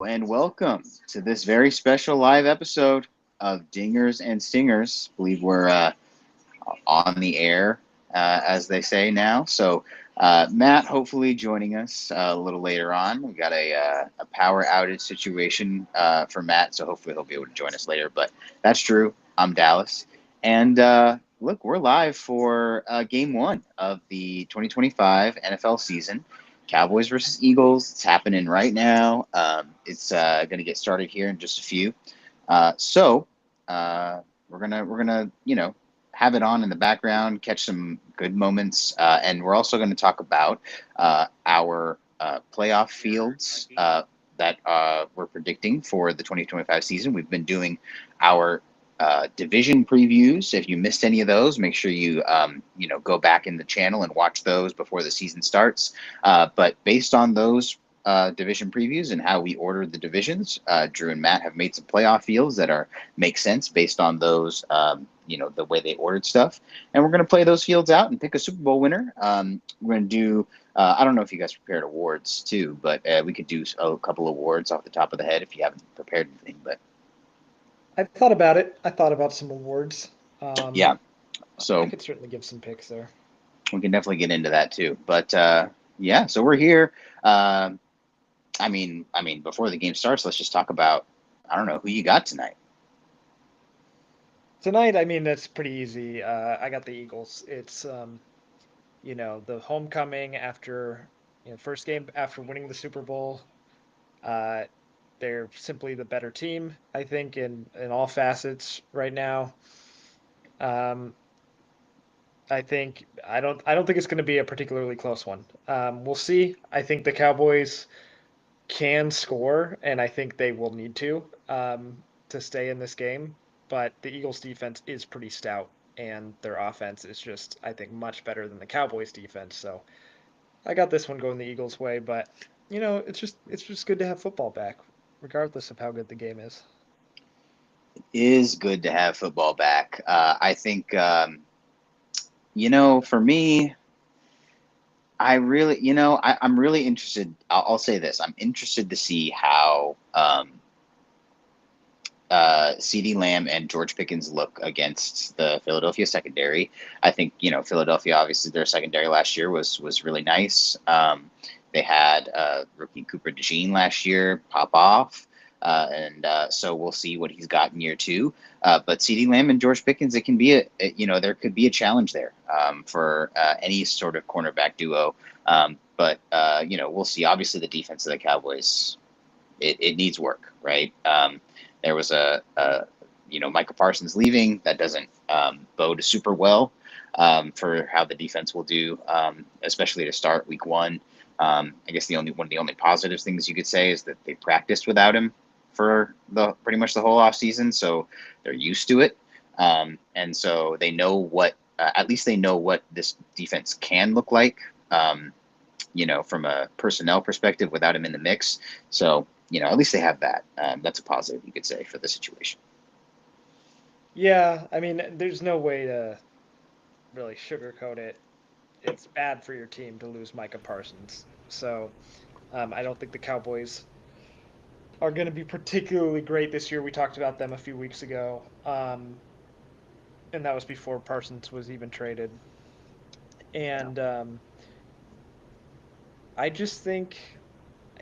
And welcome to this very special live episode of Dingers and Stingers. I believe we're on the air, as they say now. So, Matt, hopefully joining us a little later on. We got a power outage situation for Matt, so hopefully he'll be able to join us later. But that's true. I'm Dallas. And look, we're live for game one of the 2025 NFL season. Cowboys versus Eagles. It's happening right now. It's going to get started here in just a few. So we're gonna have it on in the background, catch some good moments, and we're also going to talk about our playoff fields that we're predicting for the 2025 season. We've been doing our division previews. If you missed any of those, make sure you go back in the channel and watch those before the season starts. But based on those division previews and how we ordered the divisions, Drew and Matt have made some playoff fields that are make sense based on those, the way they ordered stuff. And we're going to play those fields out and pick a Super Bowl winner. We're going to do. I don't know if you guys prepared awards too, but we could do a couple awards off the top of the head if you haven't prepared anything. But I thought about it. I thought about some awards. Um, yeah, I so could certainly give some picks there. we can definitely get into that too. But yeah, so we're here. Uh, before the game starts, let's just talk about. I don't know who you got tonight. Tonight, I mean, that's pretty easy. I got the Eagles. It's the homecoming after first game after winning the Super Bowl. Uh, they're simply the better team, I think, in all facets right now. Um, I don't think it's going to be a particularly close one. We'll see. I think the Cowboys can score, and I think they will need to stay in this game. But the Eagles' defense is pretty stout, and their offense is just, I think, much better than the Cowboys' defense. So I got this one going the Eagles' way. But it's just good to have football back, regardless of how good the game is. Is good to have football back. I think, for me, I really, I'm really interested. I'll say this: I'm interested to see how CeeDee Lamb and George Pickens look against the Philadelphia secondary. I think Philadelphia, obviously their secondary last year was really nice. They had rookie Cooper DeJean last year pop off. And so we'll see what he's got in year two. But CeeDee Lamb and George Pickens, it can be there could be a challenge there for any sort of cornerback duo. But we'll see. Obviously, the defense of the Cowboys, it needs work, right? There was Micah Parsons leaving. That doesn't bode super well for how the defense will do, especially to start week one. I guess one of the only positive things you could say is that they practiced without him for the pretty much the whole off season, so they're used to it, and so they know what at least they know what this defense can look like. From a personnel perspective without him in the mix. So, at least they have that. That's a positive, you could say, for the situation. Yeah, I mean, there's no way to really sugarcoat it. It's bad for your team to lose Micah Parsons. So I don't think the Cowboys are going to be particularly great this year. We talked about them a few weeks ago, and that was before Parsons was even traded. And I just think,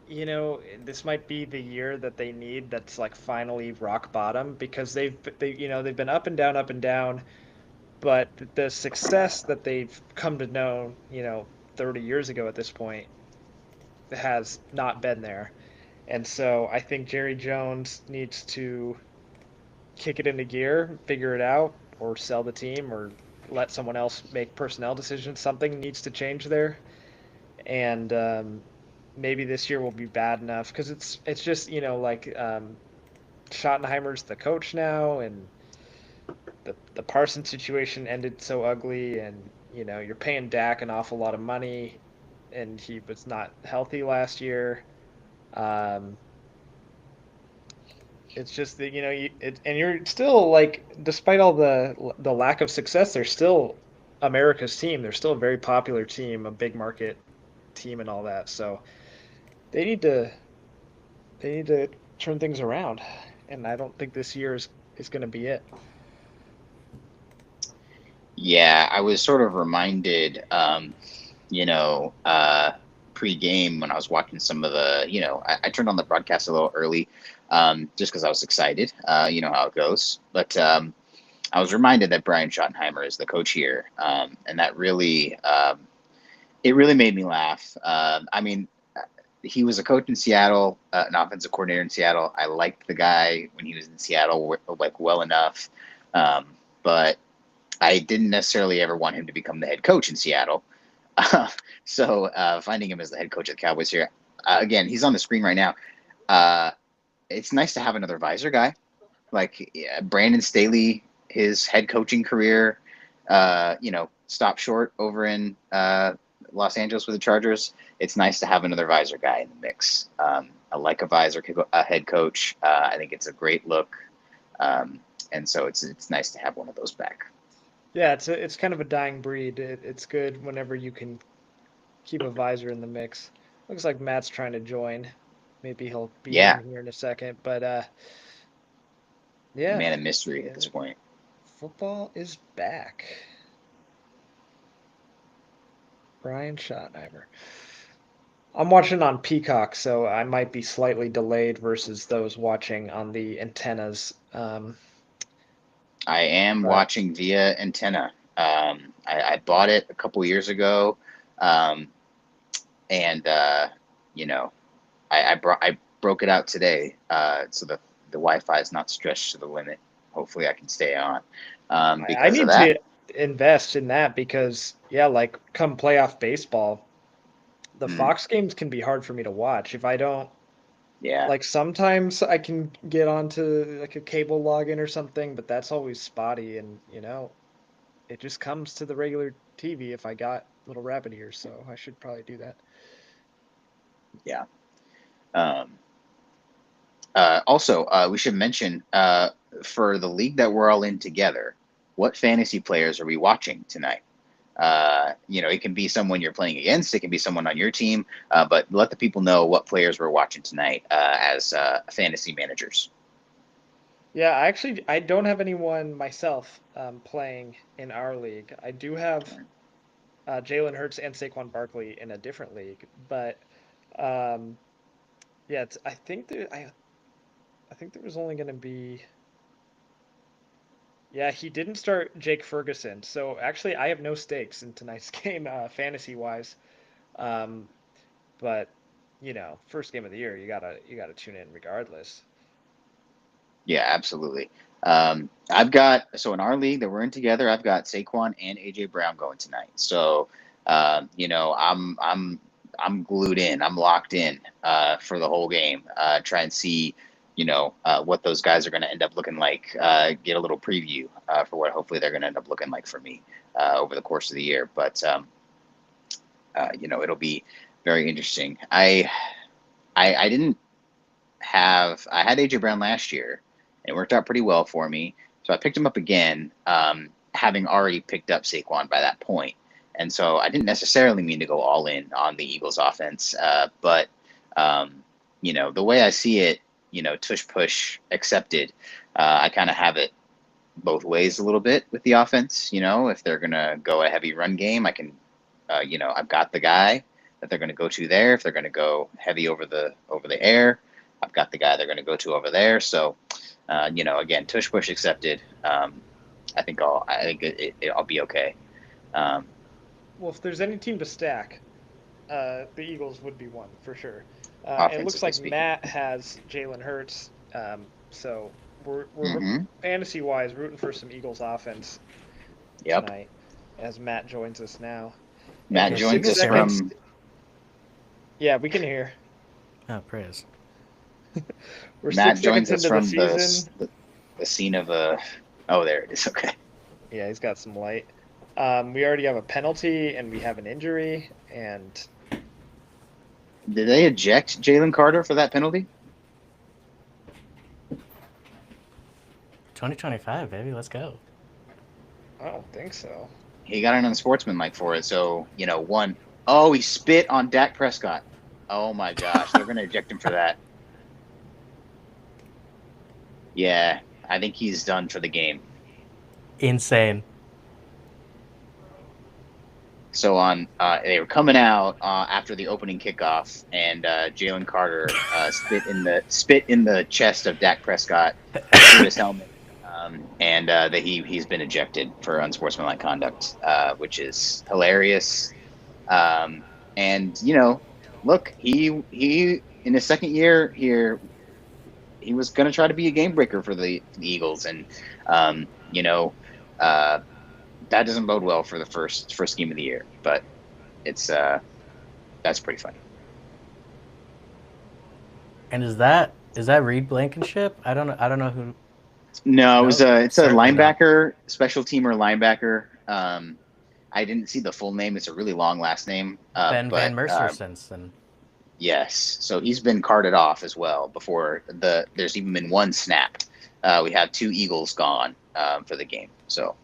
this might be the year that they need. That's like finally rock bottom because they've been up and down, but the success that they've come to know, 30 years ago at this point, has not been there. And so I think Jerry Jones needs to kick it into gear, figure it out, or sell the team, or let someone else make personnel decisions. Something needs to change there, and maybe this year will be bad enough because it's just Schottenheimer's the coach now, and the Parsons situation ended so ugly, and you're paying Dak an awful lot of money, and he was not healthy last year. Um, It's just that and you're still like, despite all the lack of success, they're still America's team. They're still a very popular team, a big market team, and all that. So they need to they need to turn things around, and I don't think this year is going to be it. Yeah, I was sort of reminded, you know, pre-game when I was watching some of the, I turned on the broadcast a little early, just because I was excited. You know how it goes. But I was reminded that Brian Schottenheimer is the coach here, and that really, it really made me laugh. I mean, he was a coach in Seattle, an offensive coordinator in Seattle. I liked the guy when he was in Seattle, like well enough, but I didn't necessarily ever want him to become the head coach in Seattle. So finding him as the head coach of the Cowboys here, again, he's on the screen right now. It's nice to have another visor guy. Like Brandon Staley, his head coaching career, stopped short over in Los Angeles with the Chargers. It's nice to have another visor guy in the mix. I like a visor head coach. I think it's a great look, and so it's nice to have one of those back. Yeah, it's kind of a dying breed. It's good whenever you can keep a visor in the mix. Looks like Matt's trying to join. Maybe he'll be Yeah, in here in a second, but yeah, man of mystery at yeah, this point. football is back. Brian Schottenheimer. I'm watching on Peacock, so I might be slightly delayed versus those watching on the antennas. I am But watching via antenna. I bought it a couple years ago, um, and you know, I broke it out today, so the Wi-Fi is not stretched to the limit. Hopefully, I can stay on I because of need that. to invest in that because, yeah, like come playoff baseball, the Mm, Fox games can be hard for me to watch. If I don't, yeah, like, sometimes I can get onto like a cable login or something, but that's always spotty. And, it just comes to the regular TV if I got little rabbit ears. So I should probably do that. yeah. Um, also, we should mention for the league that we're all in together, what fantasy players are we watching tonight? It can be someone you're playing against. It can be someone on your team, but let the people know what players we're watching tonight as fantasy managers. Yeah, I don't have anyone myself playing in our league. I do have Jalen Hurts and Saquon Barkley in a different league, but um, yeah, I think there was only going to be. Yeah, he didn't start Jake Ferguson, so actually I have no stakes in tonight's game, fantasy wise. Um, but first game of the year, you gotta tune in regardless. Yeah, absolutely. I've got so in our league that we're in together, I've got Saquon and AJ Brown going tonight. So, I'm glued in. I'm locked in for the whole game. Try and see, what those guys are going to end up looking like. Get a little preview for what hopefully they're going to end up looking like for me over the course of the year. But it'll be very interesting. I didn't I had AJ Brown last year, and it worked out pretty well for me. So I picked him up again, having already picked up Saquon by that point. And so I didn't necessarily mean to go all in on the Eagles offense, but the way I see it, tush push accepted. I kind of have it both ways a little bit with the offense. If they're gonna go a heavy run game, I can, I've got the guy that they're gonna go to there. If they're gonna go heavy over the air, I've got the guy they're gonna go to over there. So, again, tush push accepted. I'll be okay. Um, Well, if there's any team to stack, the Eagles would be one for sure. It looks Offensively like speaking. Matt has Jalen Hurts, so we're Hmm. fantasy wise rooting for some Eagles offense Yep. tonight as Matt joins us now. And Matt for Can you joins six guys us hear me? seconds, from yeah, we can hear. Oh, praise. We're Matt six joins seconds us into the from season. the scene of a. Oh, there it is. Okay. Yeah, he's got some light. We already have a penalty and we have an injury, and Did they eject Jalen Carter for that penalty? 2025, baby. Let's go. I don't think so. He got an unsportsmanlike for it. So, one. Oh, he spit on Dak Prescott. Oh my gosh, they're going to eject him for that. Yeah, I think he's done for the game. Insane. So they were coming out after the opening kickoff, and Jalen Carter spit in the chest of Dak Prescott through his helmet, and that he's been ejected for unsportsmanlike conduct, which is hilarious. And look, he in his second year here, he was going to try to be a game breaker for the Eagles, and um, you know. Uh, that doesn't bode well for the first game of the year, but it's that's pretty funny. And is that Reed Blankenship? I don't know who. No, it was it's a Certainly not. linebacker, special teamer linebacker. I didn't see the full name. It's a really long last name. Ben But Van Mercer since then. yes, so he's been carted off as well. Before there's even been one snap. We have 2 Eagles gone for the game. So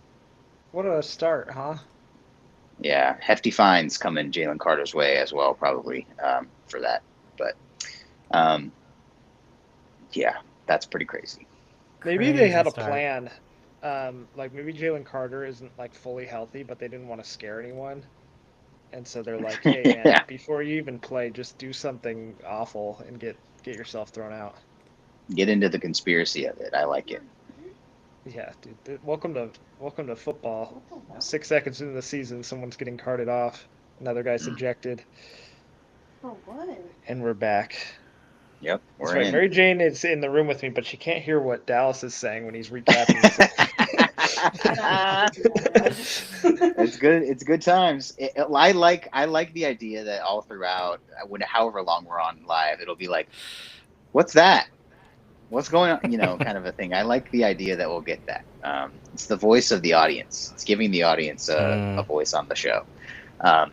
What a start, huh? yeah, hefty fines coming Jalen Carter's way as well, probably for that. But um, yeah, that's pretty crazy. Maybe they had a start. plan. Like maybe Jalen Carter isn't like fully healthy, but they didn't want to scare anyone. And so they're like, "Hey man, Yeah, before you even play, just do something awful and get yourself thrown out." get into the conspiracy of it. I like it. Yeah, dude. Welcome to football. 6 seconds into the season, someone's getting carted off, another guy's ejected, and we're back. Yep, That's we're right. in. Mary Jane is in the room with me, but she can't hear what Dallas is saying when he's recapping. It's good. It's good times. I like the idea that all throughout, however long we're on live, it'll be like, "What's that? What's going on?" Kind of a thing. I like the idea that we'll get that. It's the voice of the audience. It's giving the audience a voice on the show. Um,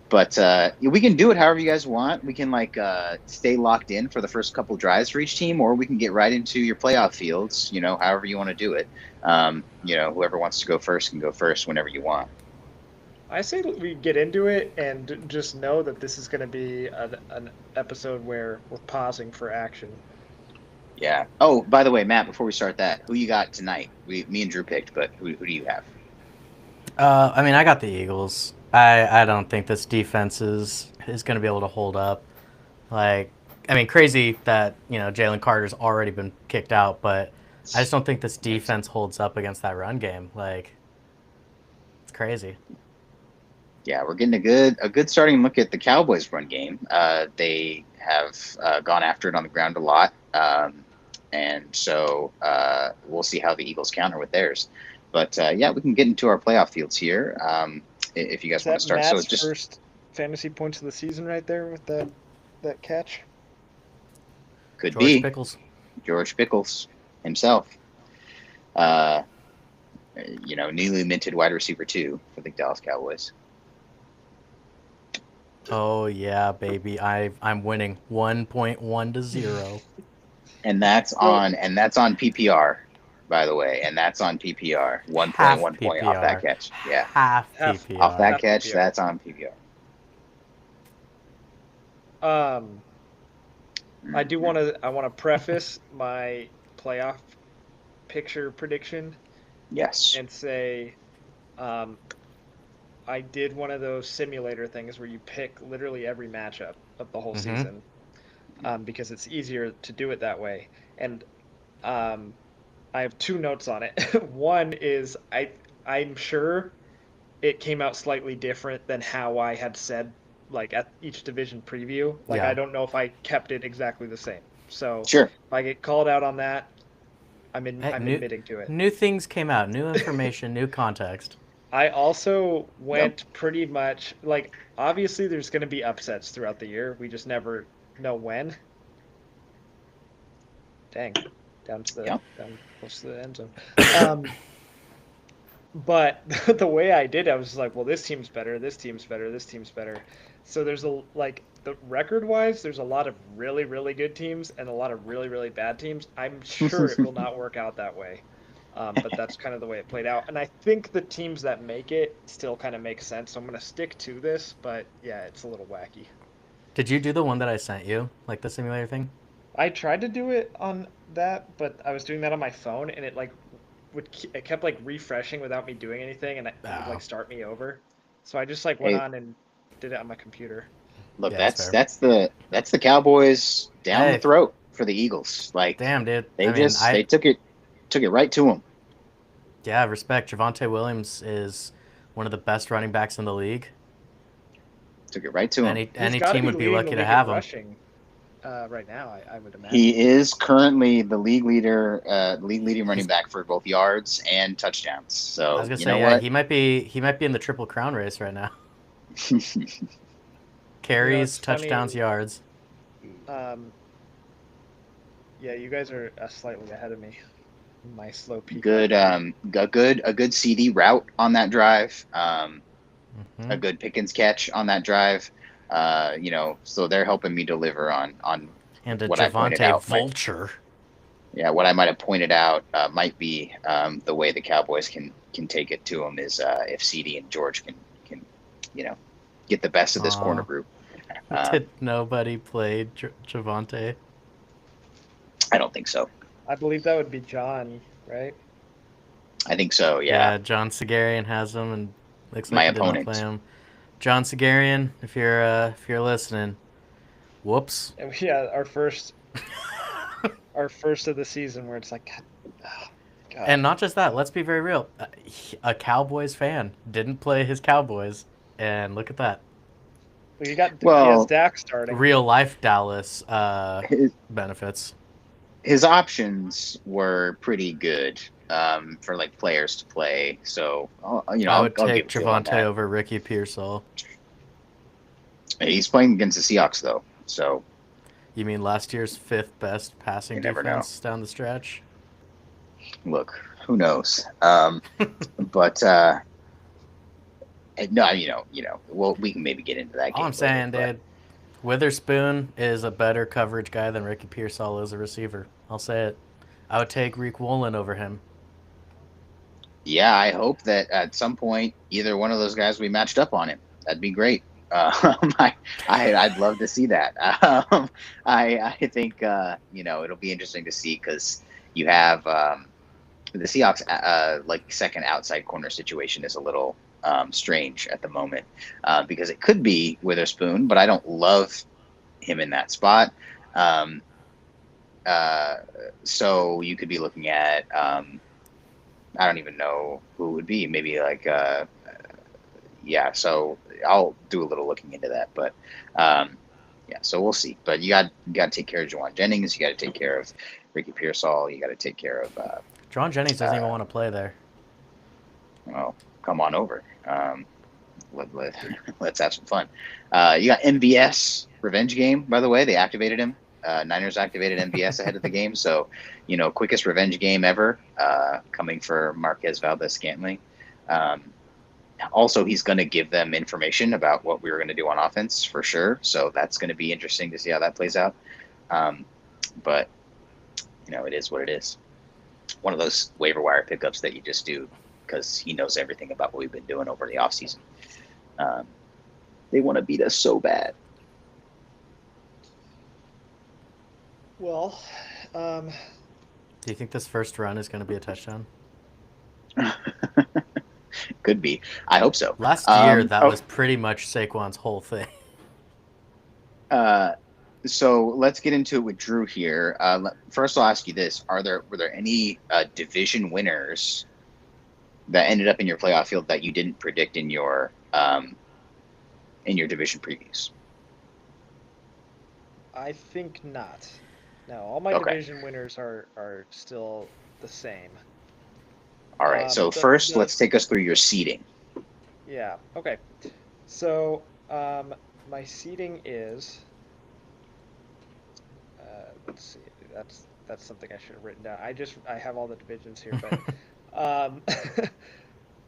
but we can do it however you guys want. We can stay locked in for the first couple drives for each team, or we can get right into your playoff fields. However you want to do it. Whoever wants to go first can go first whenever you want. I say we get into it and just know that this is going to be an episode where we're pausing for action. Yeah. Oh, by the way, Matt, before we start that, who you got tonight? Me and Drew picked, but who do you have? I mean, I got the Eagles. I don't think this defense is going to be able to hold up. Like, I mean, crazy that Jalen Carter's already been kicked out, but I just don't think this defense holds up against that run game. Like, it's crazy. Yeah, we're getting a good starting look at the Cowboys' run game. They have gone after it on the ground a lot, and so we'll see how the Eagles counter with theirs. But yeah, we can get into our playoff fields here if you Is guys want that to start. Matt's So just first fantasy points of the season right there with that catch? could George be Pickles. George Pickles himself. Uh, newly minted wide receiver 2 for the Dallas Cowboys. Oh yeah, baby! I'm winning 1.1-0. And that's on PPR, by the way, and that's on PPR. Half 1.1 point off that PPR. catch. Yeah, Half Half. PPR. off that Half catch, PPR. that's on PPR. I do want to preface my playoff picture prediction Yes. and say, I did one of those simulator things where you pick literally every matchup of the whole season, because it's easier to do it that way. And I have 2 notes on it. One is I'm sure it came out slightly different than how I had said, like at each division preview. Like Yeah. I don't know if I kept it exactly the same. So Sure. if I get called out on that, I'm Hey, admitting to it. New things came out, new information, new context. I also went pretty much like obviously there's going to be upsets throughout the year. We just never know when. Dang, down close to the end zone. But the way I did, I was like, well, this team's better, this team's better, this team's better. So there's the record-wise, there's a lot of really, really good teams and a lot of really, really bad teams. I'm sure it will not work out that way. But that's kind of the way it played out. And I think the teams that make it still kind of make sense. So I'm going to stick to this, but yeah, it's a little wacky. Did you do the one that I sent you, like the simulator thing? I tried to do it on that, but I was doing that on my phone, and it like it kept like refreshing without me doing anything, and it would Oh, like start me over. So I just like went Hey, on and did it on my computer. look, yeah, that's that's fair. the Cowboys down the Hey, throat for the Eagles. Like damn, dude. I they mean, just they took it right to them. yeah, respect. Javante Williams is one of the best running backs in the league. Took it right to him. He's Any got to team be would be leading the lucky to league in have him. rushing right now. I would imagine. He is currently the league leading running He's, back for both yards and touchdowns. I was So gonna you say, know yeah, what? he might be in the triple crown race right now. Carries, It's touchdowns, funny. yards. Um, yeah, you guys are slightly ahead of me. My slow good, PPR. a good CD route on that drive. Hmm. A good Pickens catch on that drive. So they're helping me deliver on And a what I pointed Javante out. Vulture. What I might have pointed out might be the way the Cowboys can take it to them is if CD and George can you know get the best of this corner Aw. group. Um, Did nobody play Javante? I don't think so. I believe that would be John, right? I think so. Yeah, Yeah, John Segarian has him, and looks my like he did not play opponent. him. John Segarian, if you're listening, whoops. And yeah, our first of the season where it's like, oh, God. And not just that, let's be very real. A Cowboys fan didn't play his Cowboys, and look at that. Well, he has Well, Dak starting. Real life Dallas his, benefits. his options were pretty good for like players to play. So I would I'll give take it to him on Javante that. over Ricky Pearsall. He's playing against the Seahawks though, so You mean last year's fifth best passing you never know. defense down the stretch? Look, who knows? But no, well, we can maybe get into that All game I'm later. saying, But dude, Witherspoon is a better coverage guy than Ricky Pearsall is a receiver. I'll say it. I would take Reek Woolen over him. yeah, I hope that at some point either one of those guys will be matched up on him. That'd be great. I'd love to see that. I think it'll be interesting to see because you have the Seahawks like second outside corner situation is a little strange at the moment because it could be Witherspoon, but I don't love him in that spot. Um, so you could be looking at I don't even know who it would be. Maybe like yeah. So I'll do a little looking into that, but yeah. So we'll see. But you got to take care of Juwan Jennings. You got to take care of Ricky Pearsall. You got to take care of. John Jennings doesn't even want to play there. Well, come on over. Let's have some fun. You got MVS revenge game. By the way, they activated him. Niners activated MVS ahead of the game, so quickest revenge game ever coming for Marquez Valdez-Scantling. Also, he's going to give them information about what we were going to do on offense for sure. So that's going to be interesting to see how that plays out. But it is what it is. One of those waiver wire pickups that you just do because he knows everything about what we've been doing over the offseason. They want to beat us so bad. Well, Do you think this first run is going to be a touchdown? Could be. I hope so. Last year, that was pretty much Saquon's whole thing. So let's get into it with Drew here. First, I'll ask you this: were there any division winners that ended up in your playoff field that you didn't predict in your division previews? I think not. No, all my Okay. division winners are still the same. All right. So first, let's take us through your seeding. Yeah. Okay. So my seeding is. Let's see. That's something I should have written down. I have all the divisions here, but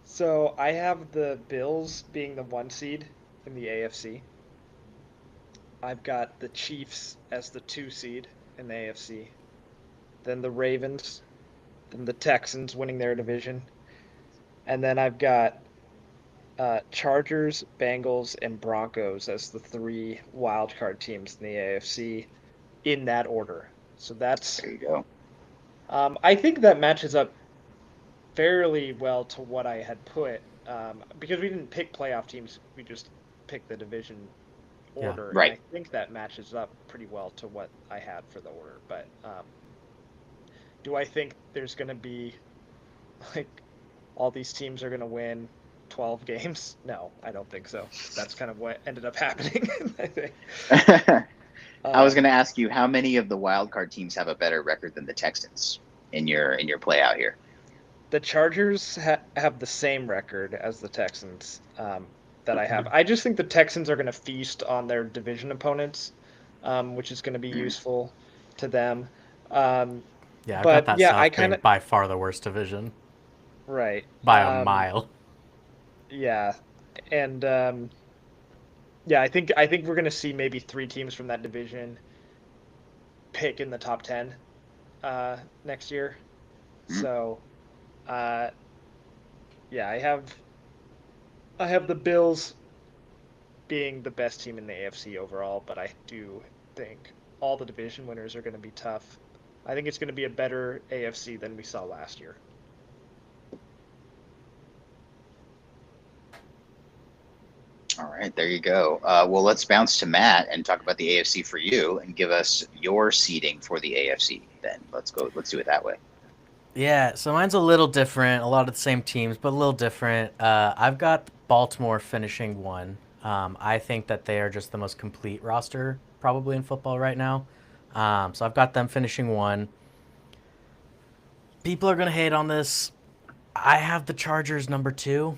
so I have the Bills being the 1 seed in the AFC. I've got the Chiefs as the 2 seed in the AFC. Then the Ravens, then the Texans winning their division. And then I've got Chargers, Bengals, and Broncos as the 3 wildcard teams in the AFC in that order. So that's There you go. I think that matches up fairly well to what I had put, because we didn't pick playoff teams, we just picked the division Yeah. order, and Right. I think that matches up pretty well to what I had for the order. But do I think there's going to be like all these teams are going to win 12 games? No, I don't think so. That's kind of what ended up happening, I think. I was going to ask you how many of the wild card teams have a better record than the Texans in your play out here. The Chargers have the same record as the Texans, that I have. I just think the Texans are going to feast on their division opponents, which is going to be useful to them. Um, Yeah, I've got but that yeah, I South kind being of by far the worst division right. by a mile. Yeah, and yeah, I think we're going to see maybe three teams from that division pick in the top 10 next year. Mhm. So, uh, yeah, I have the Bills being the best team in the AFC overall, but I do think all the division winners are going to be tough. I think it's going to be a better AFC than we saw last year. All right, there you go. Well, let's bounce to Matt and talk about the AFC for you and give us your seeding for the AFC. Then let's go. Let's do it that way. Yeah, so mine's a little different. A lot of the same teams, but a little different. I've got Baltimore finishing one. I think that they are just the most complete roster probably in football right now. So I've got them finishing one. People are going to hate on this. I have the Chargers number two.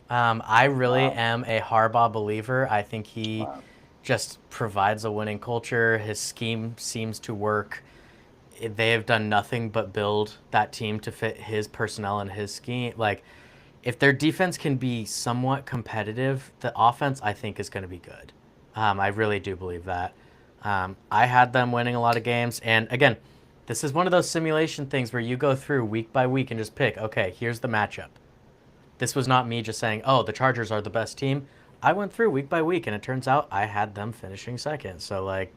I really Wow. am a Harbaugh believer. I think he Wow. just provides a winning culture. His scheme seems to work. They have done nothing but build that team to fit his personnel and his scheme. Like, if their defense can be somewhat competitive, the offense I think is going to be good. I really do believe that. I had them winning a lot of games, and again, this is one of those simulation things where you go through week by week and just pick. Okay, here's the matchup. This was not me just saying, "Oh, the Chargers are the best team." I went through week by week, and it turns out I had them finishing second. So, like,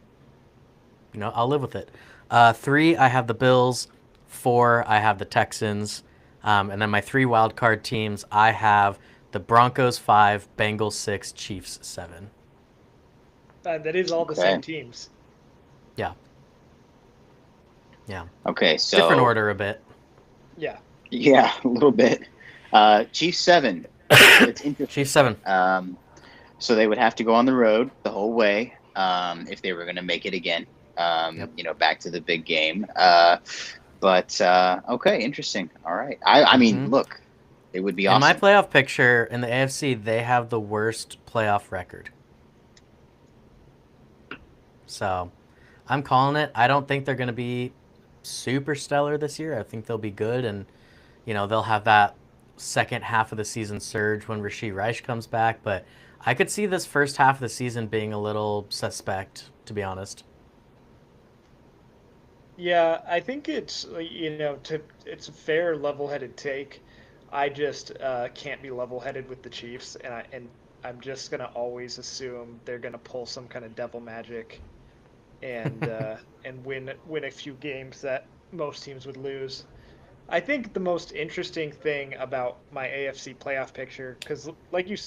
I'll live with it. Three, I have the Bills. Four, I have the Texans. And then my three wild card teams, I have the Broncos 5, Bengals 6, Chiefs 7. That is all the Okay. same teams. Yeah. Yeah. Okay, so Different order a bit. Yeah. Yeah, a little bit. Chiefs 7. It's interesting. Chiefs 7. So they would have to go on the road the whole way if they were going to make it again. Yep. Back to the big game. But okay, interesting. All right. I mean, Mhm. look, it would be In my awesome. playoff picture in the AFC, they have the worst playoff record. So I'm calling it. I don't think they're going to be super stellar this year. I think they'll be good, and they'll have that second half of the season surge when Rashee Rice comes back. But I could see this first half of the season being a little suspect, to be honest. Yeah, I think it's it's a fair level-headed take. I just can't be level-headed with the Chiefs, and I'm just gonna always assume they're gonna pull some kind of devil magic and win a few games that most teams would lose. I think the most interesting thing about my AFC playoff picture, because like you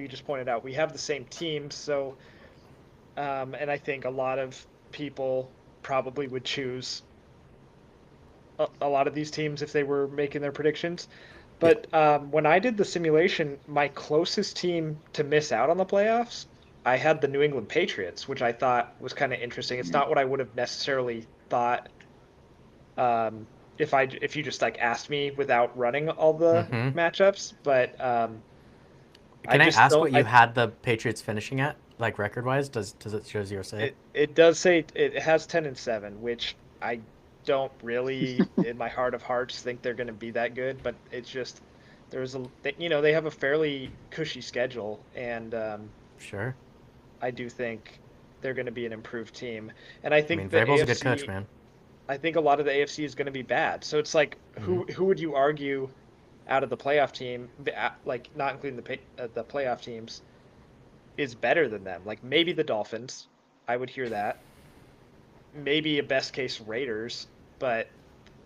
just pointed out, we have the same teams, so and I think a lot of people probably would choose a lot of these teams if they were making their predictions. Yeah. But when I did the simulation, my closest team to miss out on the playoffs, I had the New England Patriots, which I thought was kind of interesting. It's not what I would have necessarily thought if you just like asked me without running all the Mm-hmm. matchups. But I Can I just ask don't. what you had the Patriots finishing at, like record-wise? Does it show 0 say? It does say it has 10-7, which I don't really, in my heart of hearts, think they're going to be that good. But it's just they have a fairly cushy schedule, and Sure. I do think they're going to be an improved team. And I I mean, think the Vrabel's a good coach, AFC, man. I think a lot of the AFC is going to be bad. So it's like Mm-hmm. who would you argue out of the playoff team, like not including the playoff teams, is better than them? Like maybe the Dolphins. I would hear that. maybe a best case Raiders, but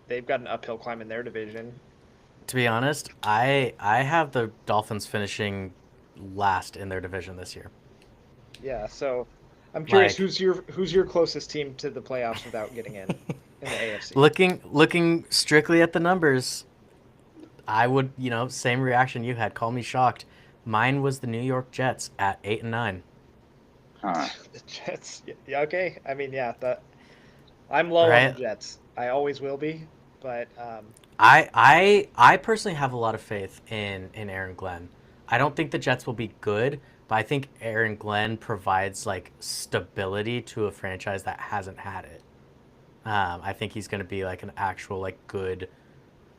they've got an uphill climb in their division. To be honest, I have the Dolphins finishing last in their division this year. Yeah, so I'm curious Like who's your closest team to the playoffs without getting in the AFC. looking strictly at the numbers, I would, same reaction you had. Call me shocked. Mine was the New York Jets at 8-9. Huh. The Jets. Yeah, okay. I mean, yeah, I'm low on the Right? Jets. I always will be, but I personally have a lot of faith in Aaron Glenn. I don't think the Jets will be good, but I think Aaron Glenn provides like stability to a franchise that hasn't had it. I think he's going to be like an actual like good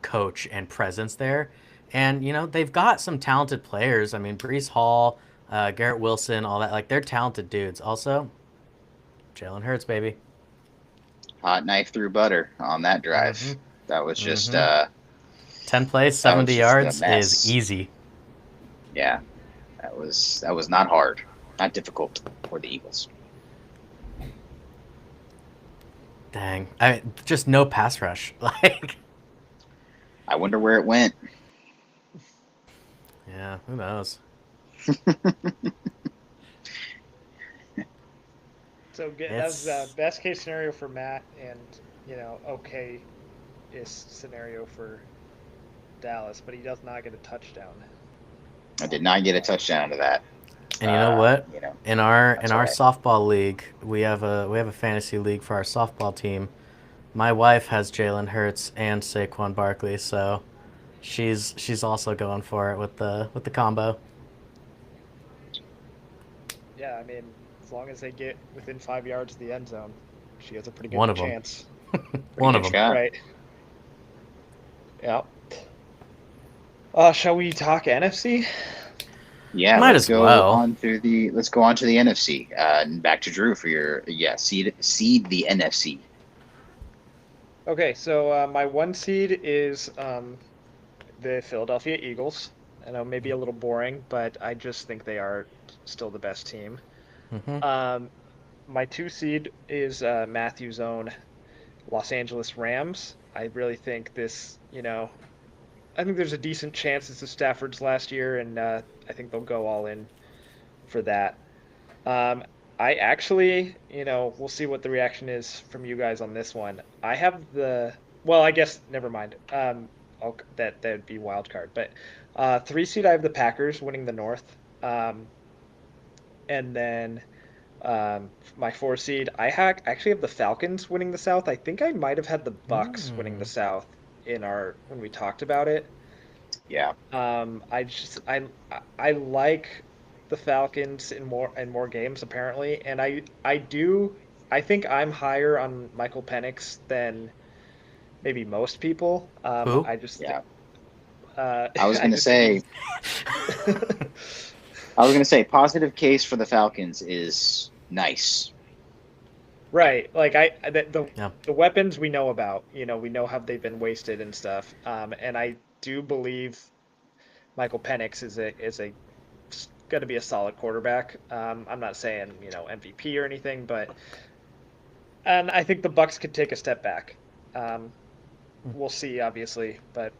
coach and presence there. And they've got some talented players. I mean, Brees Hall, Garrett Wilson, all that. Like they're talented dudes. Also, Jalen Hurts, baby. Hot knife through butter on that drive. Mhm. That was just 10 plays, that was 70 just a yards mess. is easy. yeah. That was not hard, not difficult for the Eagles. Dang. I mean, just no pass rush. Like, I wonder where it went. yeah, who knows? so that was best case scenario for Matt, and okay, is scenario for Dallas, but he does not get a touchdown. I did not get a touchdown to that. And you know what? In our that's all right. softball league, we have a fantasy league for our softball team. My wife has Jalen Hurts and Saquon Barkley, so she's also going for it with the combo. Yeah, I mean, as long as they get within 5 yards of the end zone, she has a pretty One good of them. chance. One of good them. shot. Right. Yeah. Shall we talk NFC? Yeah, Might let's as go well. on to the NFC. And back to Drew for your seed the NFC. Okay, so my one seed is the Philadelphia Eagles. I know maybe a little boring, but I just think they are still the best team. Mm-hmm. My 2 seed is Matthew's own Los Angeles Rams. I really think I think there's a decent chance it's the Stafford's last year, and I think they'll go all in for that. I actually, we'll see what the reaction is from you guys on this one. I have I guess never mind. That'd be wild card, but 3 seed I have the Packers winning the North, and then my 4 seed I actually have the Falcons winning the South. I think I might have had the Bucks winning the South when we talked about it. Yeah. I like the Falcons in more games apparently, and I think I'm higher on Michael Penix than maybe most people. Who? I just Yeah. think, I was going to say positive case for the Falcons is nice. right. Like Yeah. the weapons we know about, we know how they've been wasted and stuff. And I do believe Michael Penix is going to be a solid quarterback. I'm not saying MVP or anything, and I think the Bucks could take a step back. We'll see, obviously, but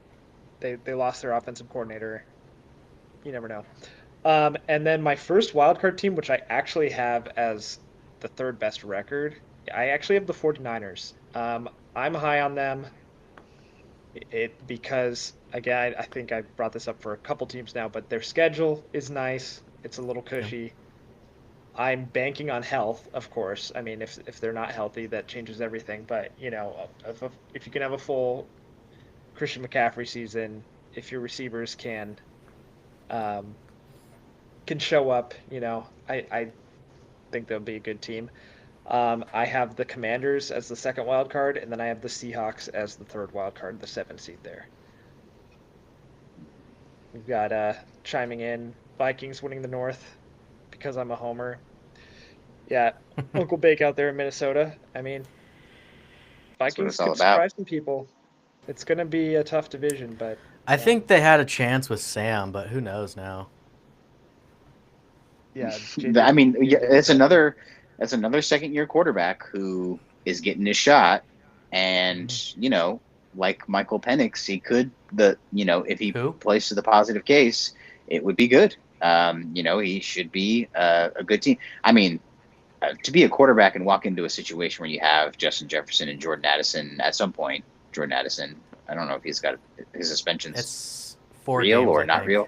they lost their offensive coordinator. You never know. And then my first wildcard team, which I actually have as the 3rd best record, I actually have the 49ers. I'm high on them. Because again, I think I brought this up for a couple teams now, but their schedule is nice. It's a little cushy. Yeah. I'm banking on health, of course. I mean, if they're not healthy, that changes everything. But if you can have a full Christian McCaffrey season, if your receivers can show up, I think they'll be a good team. I have the Commanders as the 2nd wild card, and then I have the Seahawks as the 3rd wild card, the 7th seed there. We've got chiming in Vikings winning the North because I'm a homer. Yeah, Uncle Bake out there in Minnesota. I mean, Vikings could surprise some people. It's going to be a tough division, but I think they had a chance with Sam, but who knows now? Yeah, I mean, it's another second-year quarterback who is getting his shot, and like Michael Penix, he could if he Who? plays to the positive case, it would be good. He should be a good team. I mean, to be a quarterback and walk into a situation where you have Justin Jefferson and Jordan Addison at some point. Jordan Addison, I don't know if he's got his suspensions It's 4 real games, or I not think. real.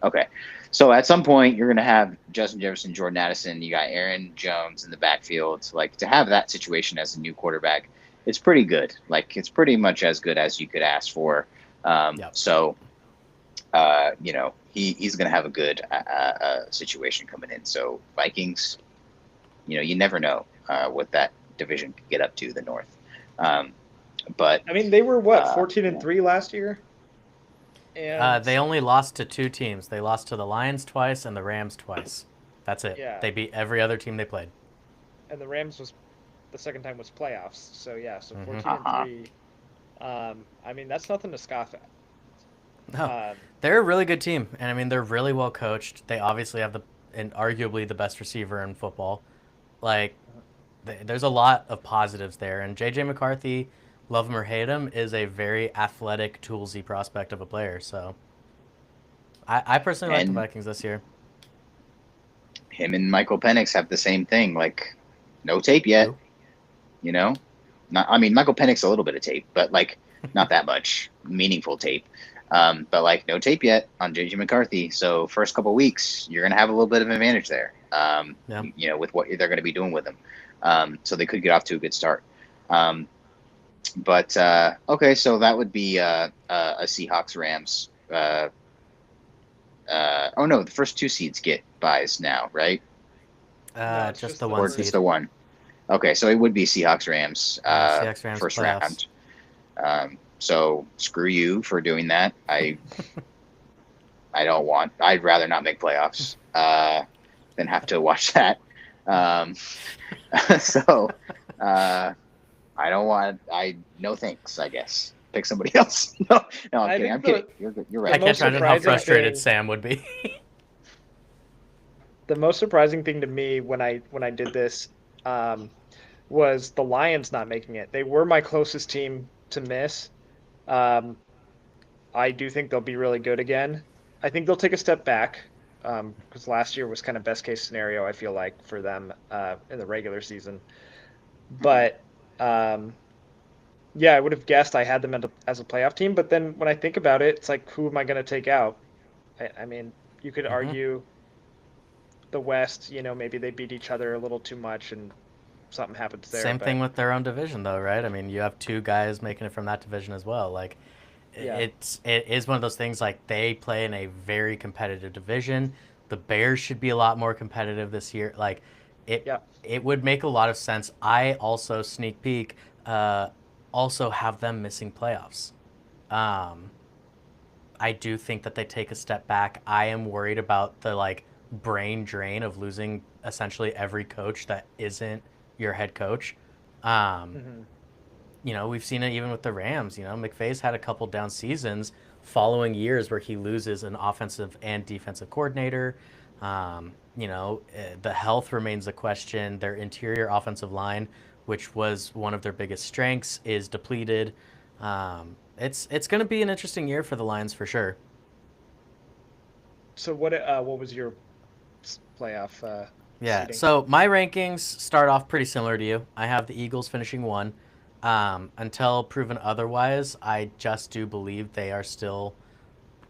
Okay. So at some point, you're going to have Justin Jefferson, Jordan Addison. You got Aaron Jones in the backfield. Like, to have that situation as a new quarterback, it's pretty good. Like, it's pretty much as good as you could ask for. Yep. So, he's going to have a good situation coming in. So Vikings, you never know what that division could get up to, the North. But I mean, they were what 14-3 last year, and They only lost to 2 teams. They lost to the Lions twice and the Rams twice. That's it. Yeah. They beat every other team they played. and the Rams was the second time was playoffs. So yeah, so Mhm. 14-3. I mean, that's nothing to scoff at. No, they're a really good team, and I mean they're really well coached. They obviously have and arguably the best receiver in football. Like, there's a lot of positives there, and JJ McCarthy, love him or hate him, is a very athletic, toolsy prospect of a player. So, I personally like the And- Vikings this year. him and Michael Penix have the same thing. Like, no tape yet. Who? Michael Penix a little bit of tape, but like not that much meaningful tape. But like no tape yet on JJ McCarthy. So first couple weeks, you're gonna have a little bit of advantage there. Yeah. With what they're gonna be doing with him. So they could get off to a good start. But okay, so that would be a Seahawks Rams. Oh no, the first 2 seeds get buys now, right? No, it's Just just the the one Or seed. just the one? Okay, so it would be Seahawks Rams. Seahawks Rams first playoffs. round. So screw you for doing that. I don't want. I'd rather not make playoffs than have to watch that. So I don't want. No thanks. I guess pick somebody else. No, I'm I kidding. I'm think kidding. You're I right. the can't most imagine how surprising frustrated thing- Sam would be. The most surprising thing to me when I did this was the Lions not making it. They were my closest team to miss. I do think they'll be really good again. I think they'll take a step back because last year was kind of best case scenario, I feel like, for them in the regular season. But yeah, I would have guessed I had them as a playoff team. But then when I think about it, it's like, who am I going to take out? I mean, you could argue the West, maybe they beat each other a little too much and something happens there. Same but thing with their own division, though, right? I mean, you have 2 guys making it from that division as well. Like, Yeah. it is one of those things. Like, they play in a very competitive division. The Bears should be a lot more competitive this year. Like, it would make a lot of sense. I also, sneak peek, also have them missing playoffs. I do think that they take a step back. I am worried about the brain drain of losing essentially every coach that isn't your head coach. We've seen it even with the Rams. McVay's had a couple down seasons following years where he loses an offensive and defensive coordinator. The health remains a question. Their interior offensive line, which was one of their biggest strengths, is depleted. It's going to be an interesting year for the Lions for sure. So what was your playoff? Yeah, seeding? so my rankings start off pretty similar to you. I have the Eagles finishing 1. Until proven otherwise, I just do believe they are still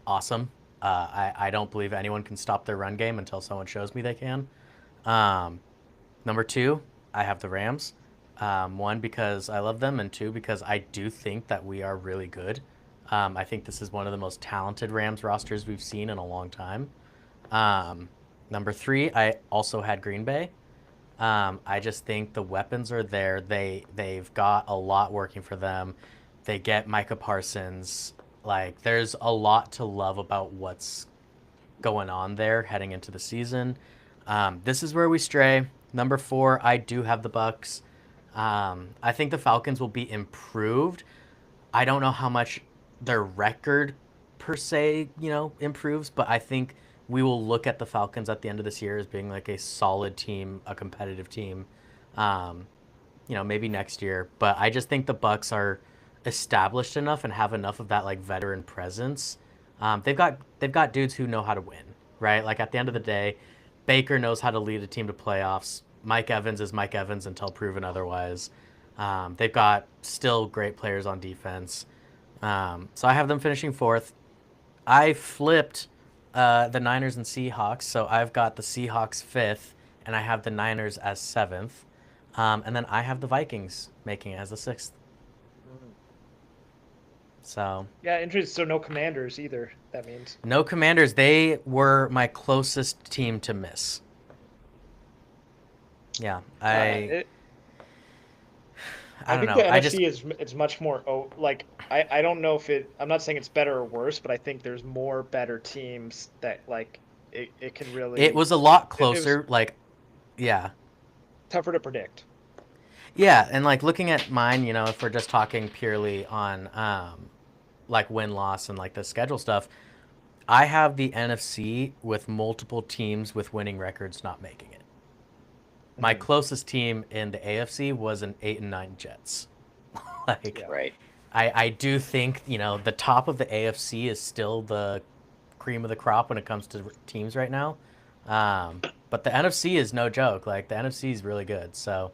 awesome. I don't believe anyone can stop their run game until someone shows me they can. Number 2, I have the Rams. 1, because I love them, and 2, because I do think that we are really good. I think this is one of the most talented Rams rosters we've seen in a long time. Number 3, I also had Green Bay. I just think the weapons are there. They've got a lot working for them. They get Micah Parsons. Like, there's a lot to love about what's going on there heading into the season. This is where we stray. Number 4, I do have the Bucks. I think the Falcons will be improved. I don't know how much their record per se, improves, but I think we will look at the Falcons at the end of this year as being like a solid team, a competitive team. maybe next year. But I just think the Bucks are established enough and have enough of that like veteran presence. They've got dudes who know how to win, right? Like at the end of the day, Baker knows how to lead a team to playoffs. Mike Evans is Mike Evans until proven otherwise. They've got still great players on defense. So I have them finishing fourth. I flipped the Niners and Seahawks, so I've got the Seahawks fifth, and I have the Niners as seventh. And then I have the Vikings making it as the sixth. So Yeah, interesting. So no Commanders either. That means. no Commanders. They were my closest team to miss. Yeah, I I don't think know. the I just NFC is it's much more like I don't know if it I'm not saying it's better or worse, but I think there's more better teams that like it can really it was a lot it was closer. Like, yeah, tougher to predict. yeah, and like looking at mine, if we're just talking purely on like win loss and like the schedule stuff, I have the NFC with multiple teams with winning records not making it. My Mhm. closest team in the AFC was an 8-9 Jets. Like, Yeah. Right. I do think, the top of the AFC is still the cream of the crop when it comes to teams right now. But the NFC is no joke. Like, the NFC is really good. So,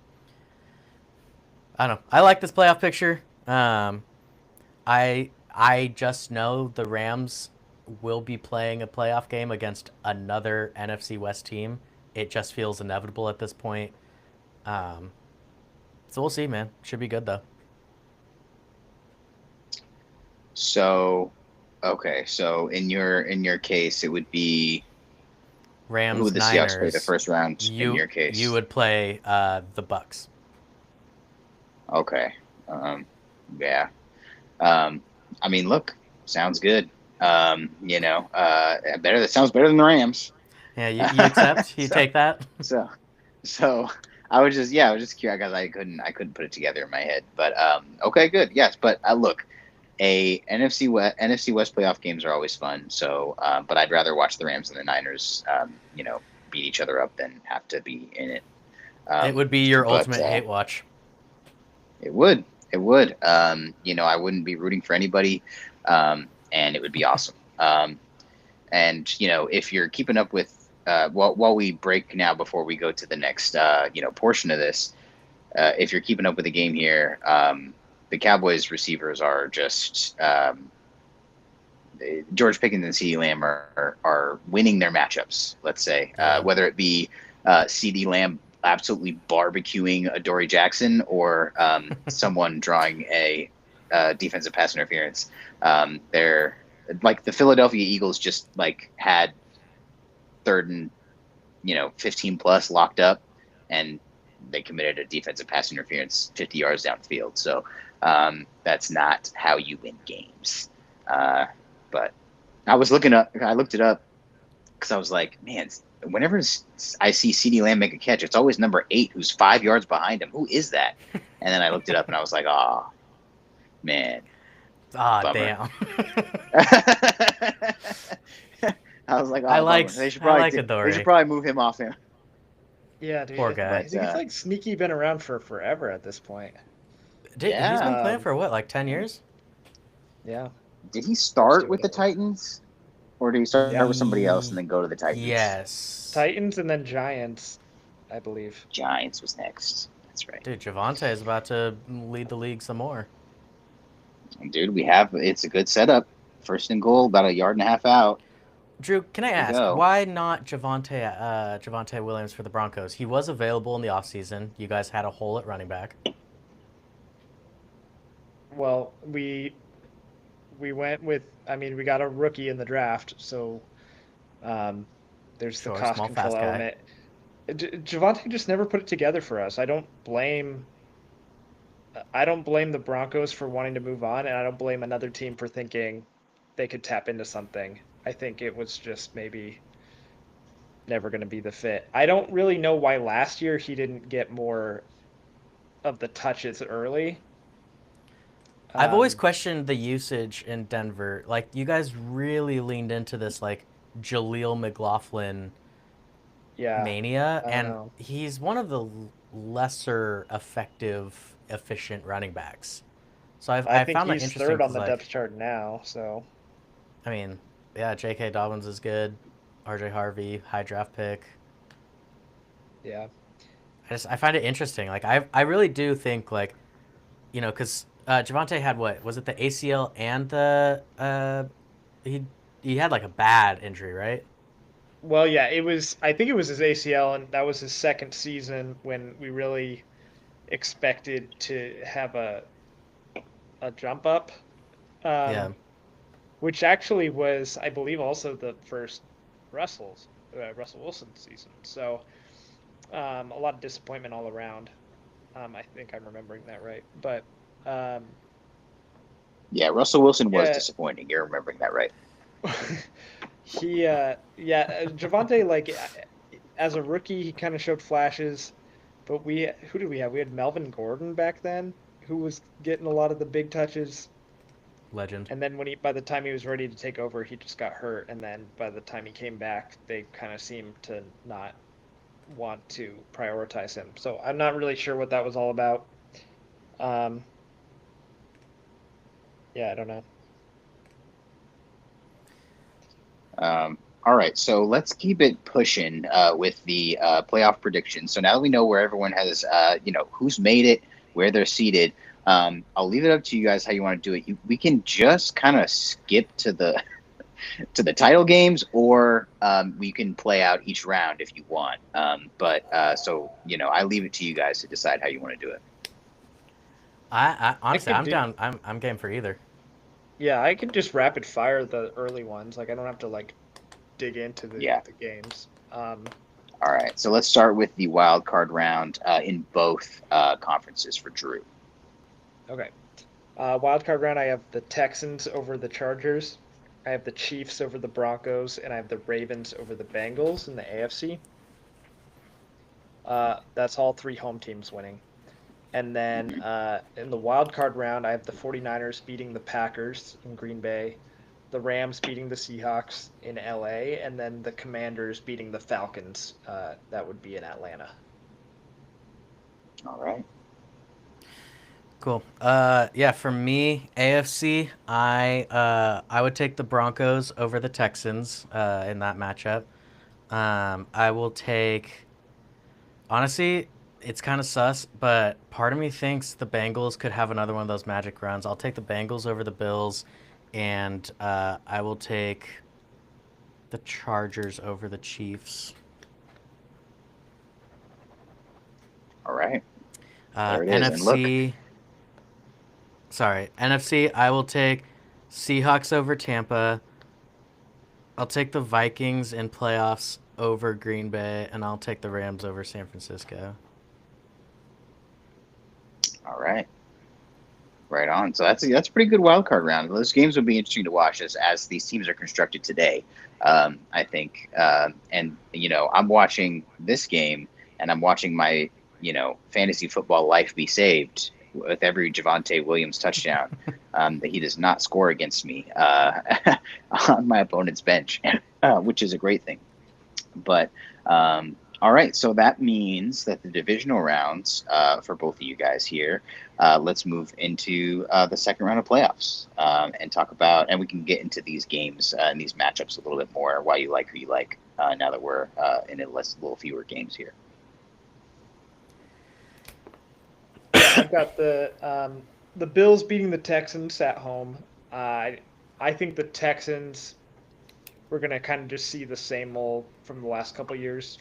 I don't know. I like this playoff picture. I just know the Rams will be playing a playoff game against another NFC West team. It just feels inevitable at this point. Um, so we'll see, man. Should be good though. So, okay. So in your case, it would be who Rams, would the Seahawks play the Niners. first round in your You case? you would play the Bucks. Okay. Yeah. Um, I mean, look, sounds good. Better. That sounds better than the Rams. Yeah, you accept? You so, take that? so, so I was just curious because I couldn't put it together in my head. But okay, good. Yes, but look, NFC West playoff games are always fun. So, but I'd rather watch the Rams and the Niners, beat each other up than have to be in it. It would be your But ultimate hate watch. it would. It would. I wouldn't be rooting for anybody, and it would be awesome. And if you're keeping up with, while we break now before we go to the next, portion of this, if you're keeping up with the game here, the Cowboys receivers are just George Pickens and CeeDee Lamb are winning their matchups. Let's say, Yeah. whether it be CeeDee Lamb absolutely barbecuing Adoree Jackson or someone drawing a defensive pass interference. They're like the Philadelphia Eagles just like had third and 15 plus locked up, and they committed a defensive pass interference 50 yards down the field. So that's not how you win games. But I looked it up because I was like, man, whenever I see CeeDee Lamb make a catch, it's always number 8 who's 5 yards behind him. Who is that? And then I looked it up and I was like, oh, man. Ah, Bummer. damn. I was like, oh, I like bummer. They should Adoree. probably move him off him. Yeah, dude. Poor guy. I think he's like sneaky been around for forever at this point. He's Yeah. been playing for what, like 10 years? Yeah. Did he start with the Titans? Or did he start with somebody else and then go to the Titans? Yes. Titans and then Giants, I believe. Giants was next. That's right. Dude, Javonte is about to lead the league some more. Dude, it's a good setup. First and goal, about a yard and a half out. Drew, can I There you ask, go. why not Javonte Williams for the Broncos? He was available in the offseason. You guys had a hole at running back. Well, we went with we got a rookie in the draft, so there's Sure, the cost small, control fast guy. element. Javonte just never put it together for us. I don't blame the Broncos for wanting to move on, and I don't blame another team for thinking they could tap into something. I think it was just maybe never going to be the fit. I don't really know why last year he didn't get more of the touches early. I've always questioned the usage in Denver. Like, you guys really leaned into this, like, Jaleel McLaughlin yeah, mania, I don't and know. he's one of the lesser effective, efficient running backs. So I I think found that he's interesting third on because, the like, depth chart now. So I mean, yeah, J.K. Dobbins is good. R.J. Harvey, high draft pick. yeah. I find it interesting. Like, I really do think, like, because Javante had, what was it, the ACL and the he he had like a bad injury, right? Well, yeah, it was. I think it was his ACL, and that was his second season when we really expected to have a jump up, Yeah. um, which actually was, I believe, also the first Russell Wilson season. So a lot of disappointment all around. I think I'm remembering that right, but um, Yeah, Russell Wilson was yeah, disappointing. You're remembering that right. Javante, like as a rookie, he kind of showed flashes, but who did we have? We had Melvin Gordon back then, who was getting a lot of the big touches, Legend. and then by the time he was ready to take over, he just got hurt, and then by the time he came back, they kind of seemed to not want to prioritize him. So I'm not really sure what that was all about. Um, yeah, I don't know. All right, so let's keep it pushing with the playoff predictions. So now that we know where everyone has, who's made it, where they're seated, I'll leave it up to you guys how you want to do it. We can just kind of skip to the to the title games, or we can play out each round if you want. I leave it to you guys to decide how you want to do it. I I honestly, could I'm do, down. I'm game for either. yeah, I could just rapid fire the early ones. Like I don't have to like dig into Yeah. the games. All right. So let's start with the wild card round in both conferences for Drew. Okay. Wild card round, I have the Texans over the Chargers. I have the Chiefs over the Broncos, and I have the Ravens over the Bengals in the AFC. That's all three home teams winning. And then Mhm. in the wild card round, I have the 49ers beating the Packers in Green Bay, the Rams beating the Seahawks in LA, and then the Commanders beating the Falcons. That would be in Atlanta. All right. Cool. Yeah, for me, AFC, I would take the Broncos over the Texans in that matchup. I will take. Honestly, it's kind of sus, but part of me thinks the Bengals could have another one of those magic runs. I'll take the Bengals over the Bills, and I will take the Chargers over the Chiefs. All right. There it is. And look, NFC. Sorry, NFC. I will take Seahawks over Tampa. I'll take the Vikings in playoffs over Green Bay, and I'll take the Rams over San Francisco. all right. Right on. So that's a pretty good wild card round. Those games will be interesting to watch as these teams are constructed today. I think, I'm watching this game, and I'm watching my fantasy football life be saved with every Javante Williams touchdown that he does not score against me on my opponent's bench, which is a great thing. But all right, so that means that the divisional rounds for both of you guys here. Let's move into the second round of playoffs and talk about, and we can get into these games and these matchups a little bit more. Why you like who you like now that we're in a little fewer games here. I've got the Bills beating the Texans at home. I think the Texans, we're gonna kind of just see the same old from the last couple years,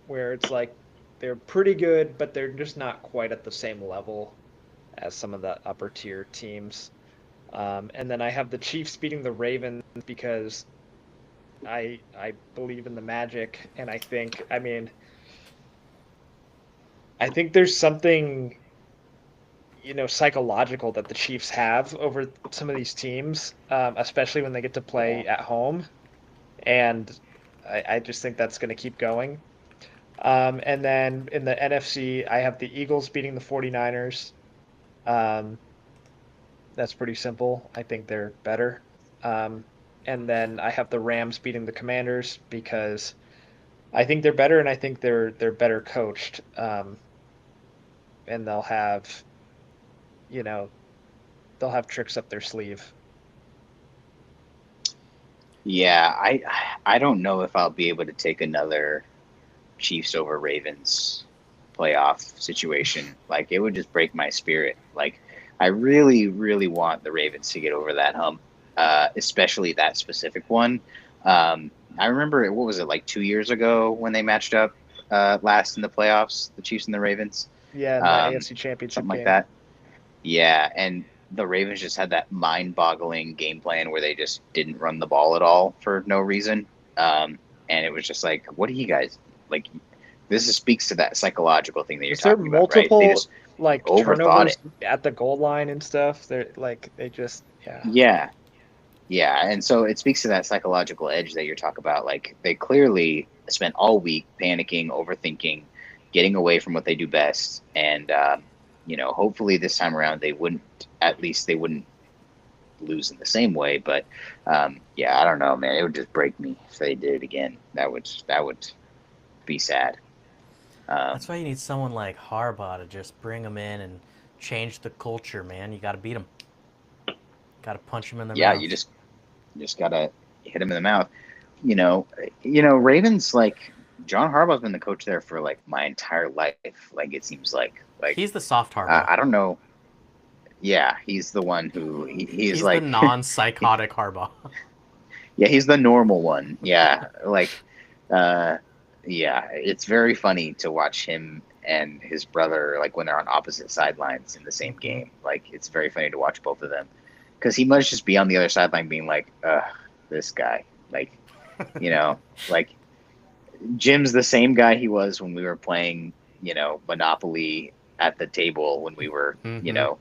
where it's like they're pretty good, but they're just not quite at the same level as some of the upper tier teams. And then I have the Chiefs beating the Ravens because I believe in the magic, and I think there's something psychological that the Chiefs have over some of these teams, especially when they get to Yeah. play at home, and I just think that's going to keep going. And then in the NFC, I have the Eagles beating the 49ers. Um, that's pretty simple. I think they're better. Um, and then I have the Rams beating the Commanders because I think they're better and I think they're better coached. and they'll have, you know, they'll have tricks up their sleeve. Yeah, I don't know if I'll be able to take another Chiefs over Ravens playoff situation. Like it would just break my spirit. Like I really, really want the Ravens to get over that hump, especially that specific one. I remember what was it like 2 years ago when they matched up last in the playoffs, the Chiefs and the Ravens, Yeah, in the um, AFC Championship something like game. that. Yeah, and the Ravens just had that mind-boggling game plan where they just didn't run the ball at all for no reason. And it was just like, what do you guys like? Speaks to that psychological thing that you're Was there talking about, right? They multiple just like overthought turnovers it. at the goal line and stuff? They're like they just yeah. Yeah, yeah, and so it speaks to that psychological edge that you're talking about. Like they clearly spent all week panicking, overthinking, getting away from what they do best, and hopefully this time around they wouldn't. At least they wouldn't lose in the same way. But yeah, I don't know, man. It would just break me if they did it again. That would be sad. That's why you need someone like Harbaugh to just bring them in and change the culture, man. You got to beat them. Got to punch them in their Yeah, mouth. you just gotta hit him in the mouth. Ravens, like John Harbaugh's been the coach there for like my entire life. Like it seems like He's the soft Harbaugh. I don't know. Yeah, he's the one who he's He's the like non-psychotic Harbaugh. yeah, he's the normal one. Yeah, like uh, yeah, it's very funny to watch him and his brother like when they're on opposite sidelines in the same Mhm. game. Like it's very funny to watch both of them because he must just be on the other sideline being like, this guy, like like Jim's the same guy he was when we were playing, Monopoly at the table when we were, Mhm.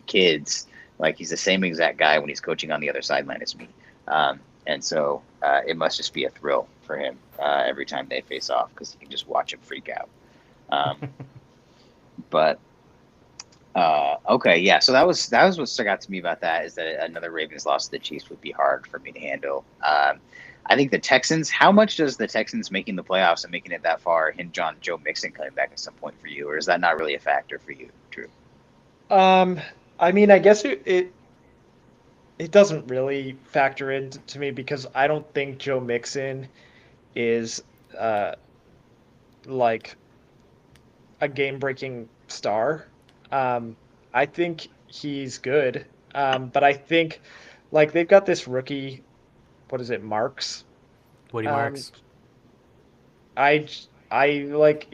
kids. Like he's the same exact guy when he's coaching on the other sideline as me. And so it must just be a thrill for him every time they face off because you can just watch him freak out. Um, but okay, yeah. So that was what stuck out to me about that is that another Ravens loss to the Chiefs would be hard for me to handle. I think the Texans. How much does the Texans making the playoffs and making it that far hinge on Joe Mixon coming back at some point for you, or is that not really a factor for you, Drew? Um, I mean, I guess it doesn't really factor into to me because I don't think Joe Mixon is uh like a game-breaking star. Um, I think he's good. But I think like they've got this rookie, what is it, Marks? Woody Um, Marks. I like,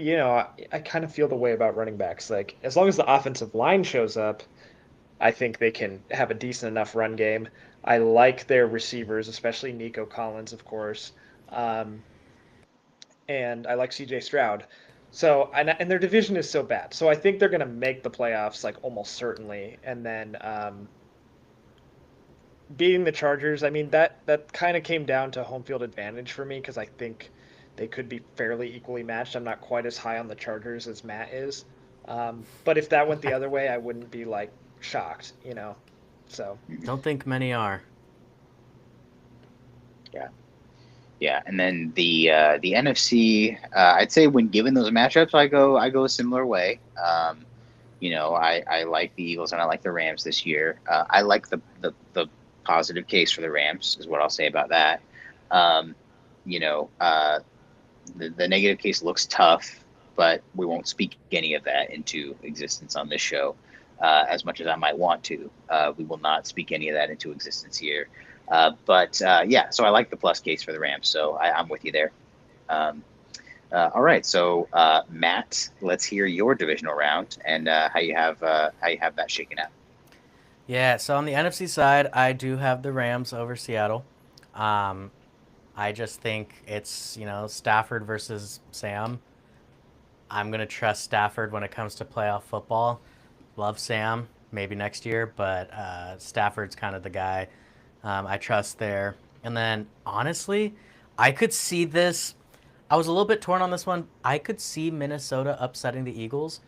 I kind of feel the way about running backs. Like as long as the offensive line shows up, I think they can have a decent enough run game. I like their receivers, especially Nico Collins, of course. Um, and I like CJ Stroud. So and their division is so bad. So I think they're going to make the playoffs like almost certainly. And then beating the Chargers, I mean that kind of came down to home field advantage for me because I think they could be fairly equally matched. I'm not quite as high on the Chargers as Matt is. But if that went the other way, I wouldn't be like shocked. So Don't think many are. Yeah. Yeah, and then the NFC, I'd say when given those matchups, I go a similar way. I like the Eagles and I like the Rams this year. I like the positive case for the Rams is what I'll say about that. Um, you know, uh, the negative case looks tough, but we won't speak any of that into existence on this show. As much as I might want to, we will not speak any of that into existence here. But yeah, so I like the plus case for the Rams. So I'm with you there. Um, all right, so Matt, let's hear your divisional round and how you have that shaken out. Yeah, so on the NFC side, I do have the Rams over Seattle. Um, I just think it's, Stafford versus Sam. I'm going to trust Stafford when it comes to playoff football. Love Sam, maybe next year, but Stafford's kind of the guy I trust there. And then, honestly, I could see this. I was a little bit torn on this one. I could see Minnesota upsetting the Eagles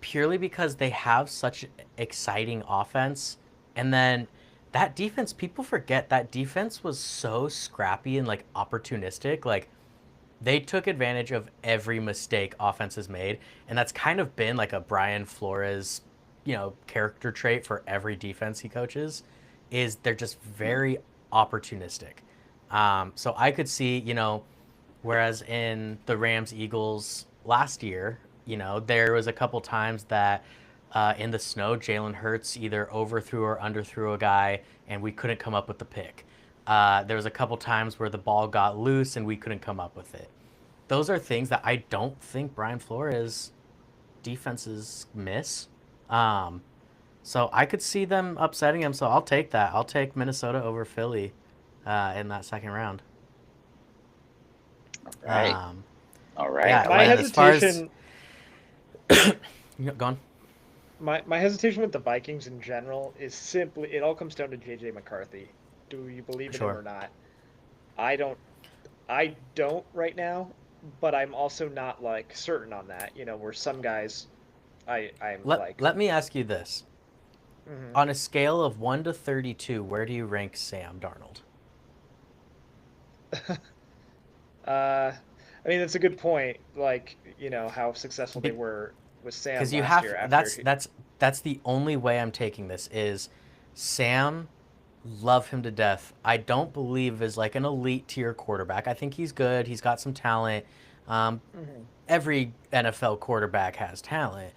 purely because they have such exciting offense. And then that defense, people forget that defense was so scrappy and like opportunistic. Like they took advantage of every mistake offense has made, and that's kind of been like a Brian Flores, character trait for every defense he coaches, is they're just very opportunistic. So I could see, whereas in the Rams Eagles last year, there was a couple times that in the snow, Jalen Hurts either overthrew or underthrew a guy, and we couldn't come up with the pick. There was a couple times where the ball got loose and we couldn't come up with it. Those are things that I don't think Brian Flores defenses miss. So I could see them upsetting him. So I'll take that. I'll take Minnesota over Philly in that second round. All right. All right. Yeah, My and as far as hesitation, go on. my hesitation with the Vikings in general is simply it all comes down to JJ McCarthy. Do you believe in Sure. him or not? I don't right now, but I'm also not like certain on that. Where some guys, I'm like. Let me ask you this: Mhm. on a scale of 1 to 32, where do you rank Sam Darnold? I mean that's a good point. Like how successful they Be- were with Sam Because last you have year after. that's the only way I'm taking this is Sam. Love him to death. I don't believe is like an elite tier quarterback. I think he's good. He's got some talent. Um, Mhm. every NFL quarterback has talent.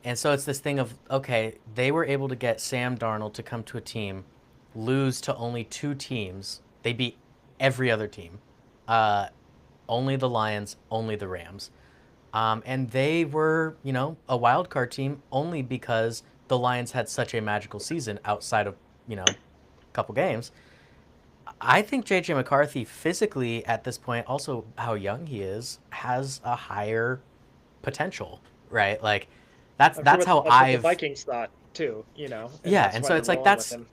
And so it's this thing of, okay, they were able to get Sam Darnold to come to a team, lose to only 2 teams. They beat every other team. Only the Lions, only the Rams. And they were, a wild card team only because the Lions had such a magical season outside of, a couple games. I think JJ McCarthy physically at this point, also how young he is, has a higher potential, right? Like that's I'm sure that's how that's what the I've Vikings thought too. And yeah, that's and why so they're it's like rolling with him.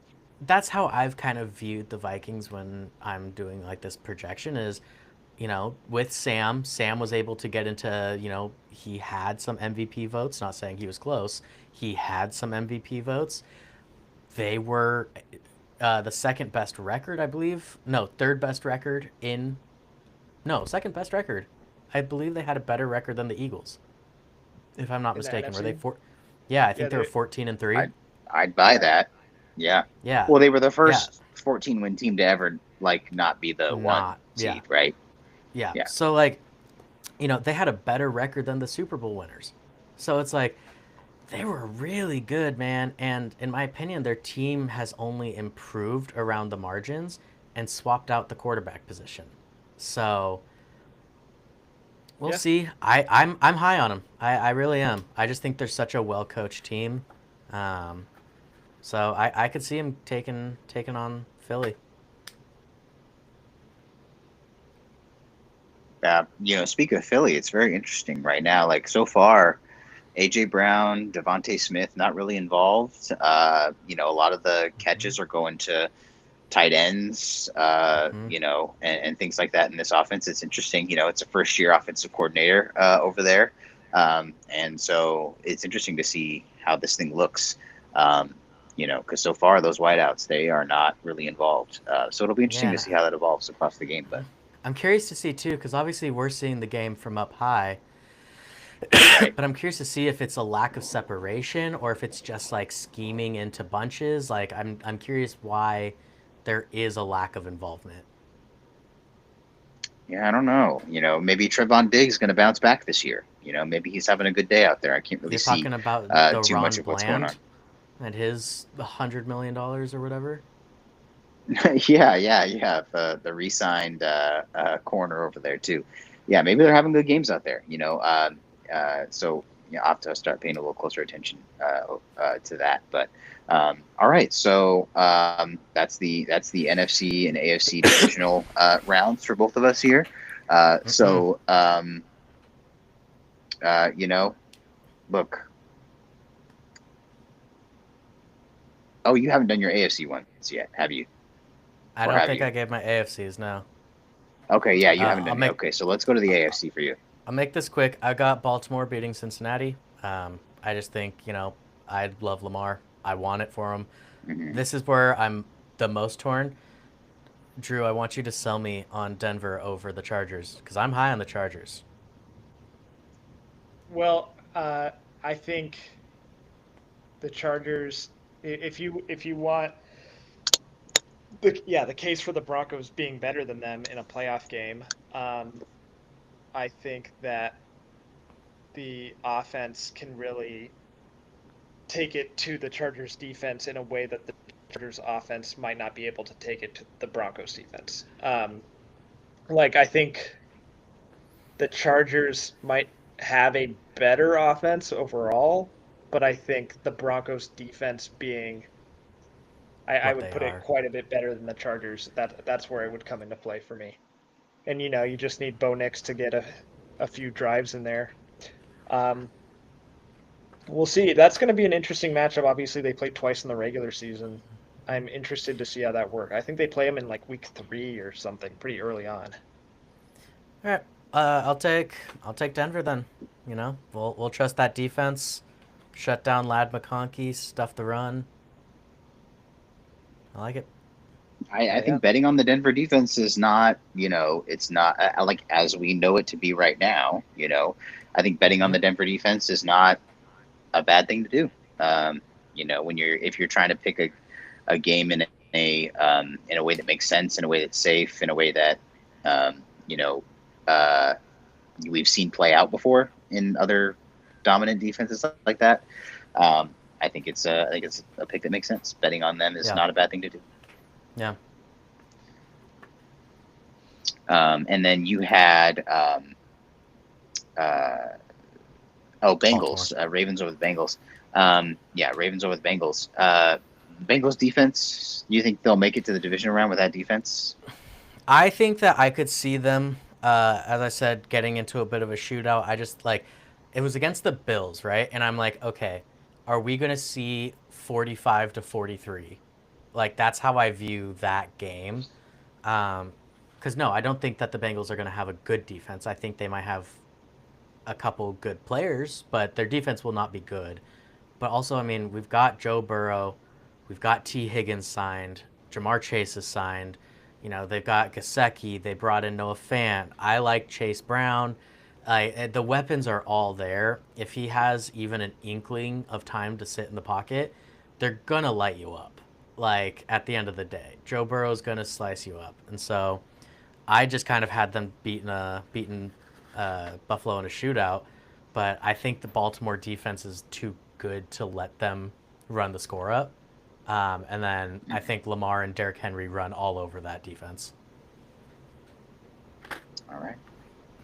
that's how I've kind of viewed the Vikings when I'm doing like this projection is, with Sam was able to get into, he had some MVP votes, not saying he was close. He had some MVP votes. They were the second best record, I believe. No, third best record in. No, second best record. I believe they had a better record than the Eagles, if I'm not In the mistaken. Were they NFC. four? Yeah, I Yeah, think they were 14-3. I'd buy Yeah. that. Yeah. Yeah, Well, they were the yeah, first 14 win team to ever not be the one yeah, seed, right? yeah. Yeah. So like, they had a better record than the Super Bowl winners. So it's like they were really good, man. And in my opinion, their team has only improved around the margins and swapped out the quarterback position. So we'll Yeah. see. I'm high on them. I really am. I just think they're such a well coached team. So I could see him taking on Philly. Speak of Philly, it's very interesting right now. Like so far, AJ Brown, Devontae Smith, not really involved. A lot of the catches are going to tight ends, and things like that in this offense. It's interesting. It's a first year offensive coordinator over there. And so it's interesting to see how this thing looks, because so far those wideouts, they are not really involved. So it'll be interesting to see how that evolves across the game. But I'm curious to see too, because obviously we're seeing the game from up high. right. But I'm curious to see if it's a lack of separation or if it's just like scheming into bunches. Like I'm curious why there is a lack of involvement. Yeah, I don't know. Maybe Trevon Diggs is going to bounce back this year. Maybe he's having a good day out there. I can't really You're see talking about the too Ron much of what's going on. Bland and his $100 million or whatever. Yeah. You have the re-signed corner over there too. Yeah, maybe they're having good games out there. So I'll have to start paying a little closer attention to that. But all right, so that's the NFC and AFC divisional rounds for both of us here. So look. Oh, you haven't done your AFC ones yet, have you? I don't think I gave my AFCs, no. Okay, yeah, you haven't done I'll it. Okay, so let's go to the AFC for you. I'll make this quick. I got Baltimore beating Cincinnati. I just think, I love Lamar. I want it for him. Mhm. This is where I'm the most torn. Drew, I want you to sell me on Denver over the Chargers because I'm high on the Chargers. Well, I think the Chargers. If you want the case for the Broncos being better than them in a playoff game, I think that the offense can really take it to the Chargers defense in a way that the Chargers offense might not be able to take it to the Broncos defense. Like I think the Chargers might have a better offense overall, but I think the Broncos defense being I What would they put it are. quite a bit better than the Chargers. That's where it would come into play for me. And you just need Bo Nix to get a few drives in there. Um, we'll see. That's going to be an interesting matchup. Obviously, they played twice in the regular season. I'm interested to see how that works. I think they play them in like week 3 or something, pretty early on. All right. I'll take Denver then. You know, we'll trust that defense. Shut down Lad McConkey, stuff the run. I like it. I Yeah. think betting on the Denver defense is not, it's not like as we know it to be right now. I think betting on the Denver defense is not a bad thing to do. When if you're trying to pick a game in a way that makes sense, in a way that's safe, in a way that um, you know uh, we've seen play out before in other dominant defenses like that. I think it's a pick that makes sense. Betting on them is Yeah. not a bad thing to do. Yeah. And then you had Bengals, Ravens over the Bengals. Ravens over the Bengals. Bengals defense. You think they'll make it to the division round with that defense? I think that I could see them, as I said, getting into a bit of a shootout. I just like, it was against the Bills, right? And I'm like, okay, are we going to see 45-43? Like, that's how I view that game. Because no, I don't think that the Bengals are going to have a good defense. I think they might have a couple good players, but their defense will not be good. But also, I mean, we've got Joe Burrow, we've got T. Higgins signed, Jamar Chase is signed. They've got Gasecki. They brought in Noah Fant. I like Chase Brown. The weapons are all there. If he has even an inkling of time to sit in the pocket, they're gonna light you up. Like at the end of the day, Joe Burrow's gonna slice you up, and so I just kind of had them beaten Buffalo in a shootout, but I think the Baltimore defense is too good to let them run the score up. And then I think Lamar and Derrick Henry run all over that defense. All right.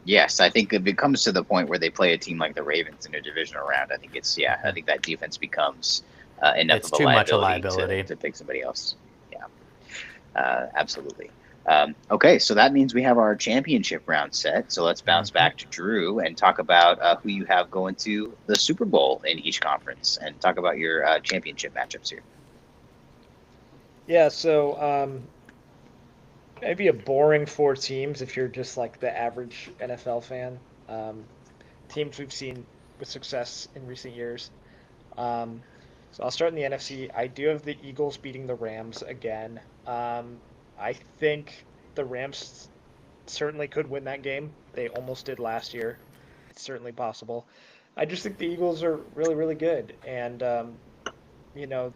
Yes, I think if it comes to the point where they play a team like the Ravens in a divisional round, I think I think that defense becomes enough It's of a too much a liability, liability. to pick somebody else. Yeah, absolutely. Okay, so that means we have our championship round set. So let's bounce back to Drew and talk about who you have going to the Super Bowl in each conference, and talk about your championship matchups here. Yeah, so maybe a boring 4 teams if you're just like the average NFL fan. Teams we've seen with success in recent years. Um, so I'll start in the NFC. I do have the Eagles beating the Rams again. I think the Rams certainly could win that game. They almost did last year. It's certainly possible. I just think the Eagles are really, really good, and you know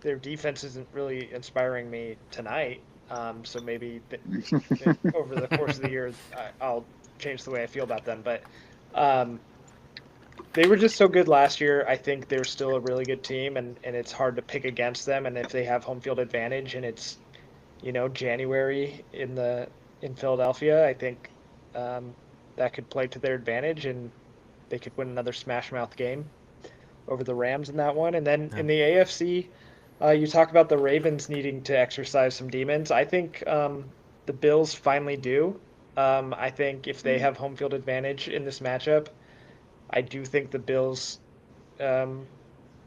their defense isn't really inspiring me tonight. So maybe over the course of the year, I'll change the way I feel about them. But um, they were just so good last year. I think they're still a really good team, and it's hard to pick against them. And if they have home field advantage and it's January in Philadelphia, I think um, that could play to their advantage, and they could win another smash mouth game over the Rams in that one. And then in the AFC, you talk about the Ravens needing to exercise some demons. I think the Bills finally do. I think if they have home field advantage in this matchup, I do think the Bills um,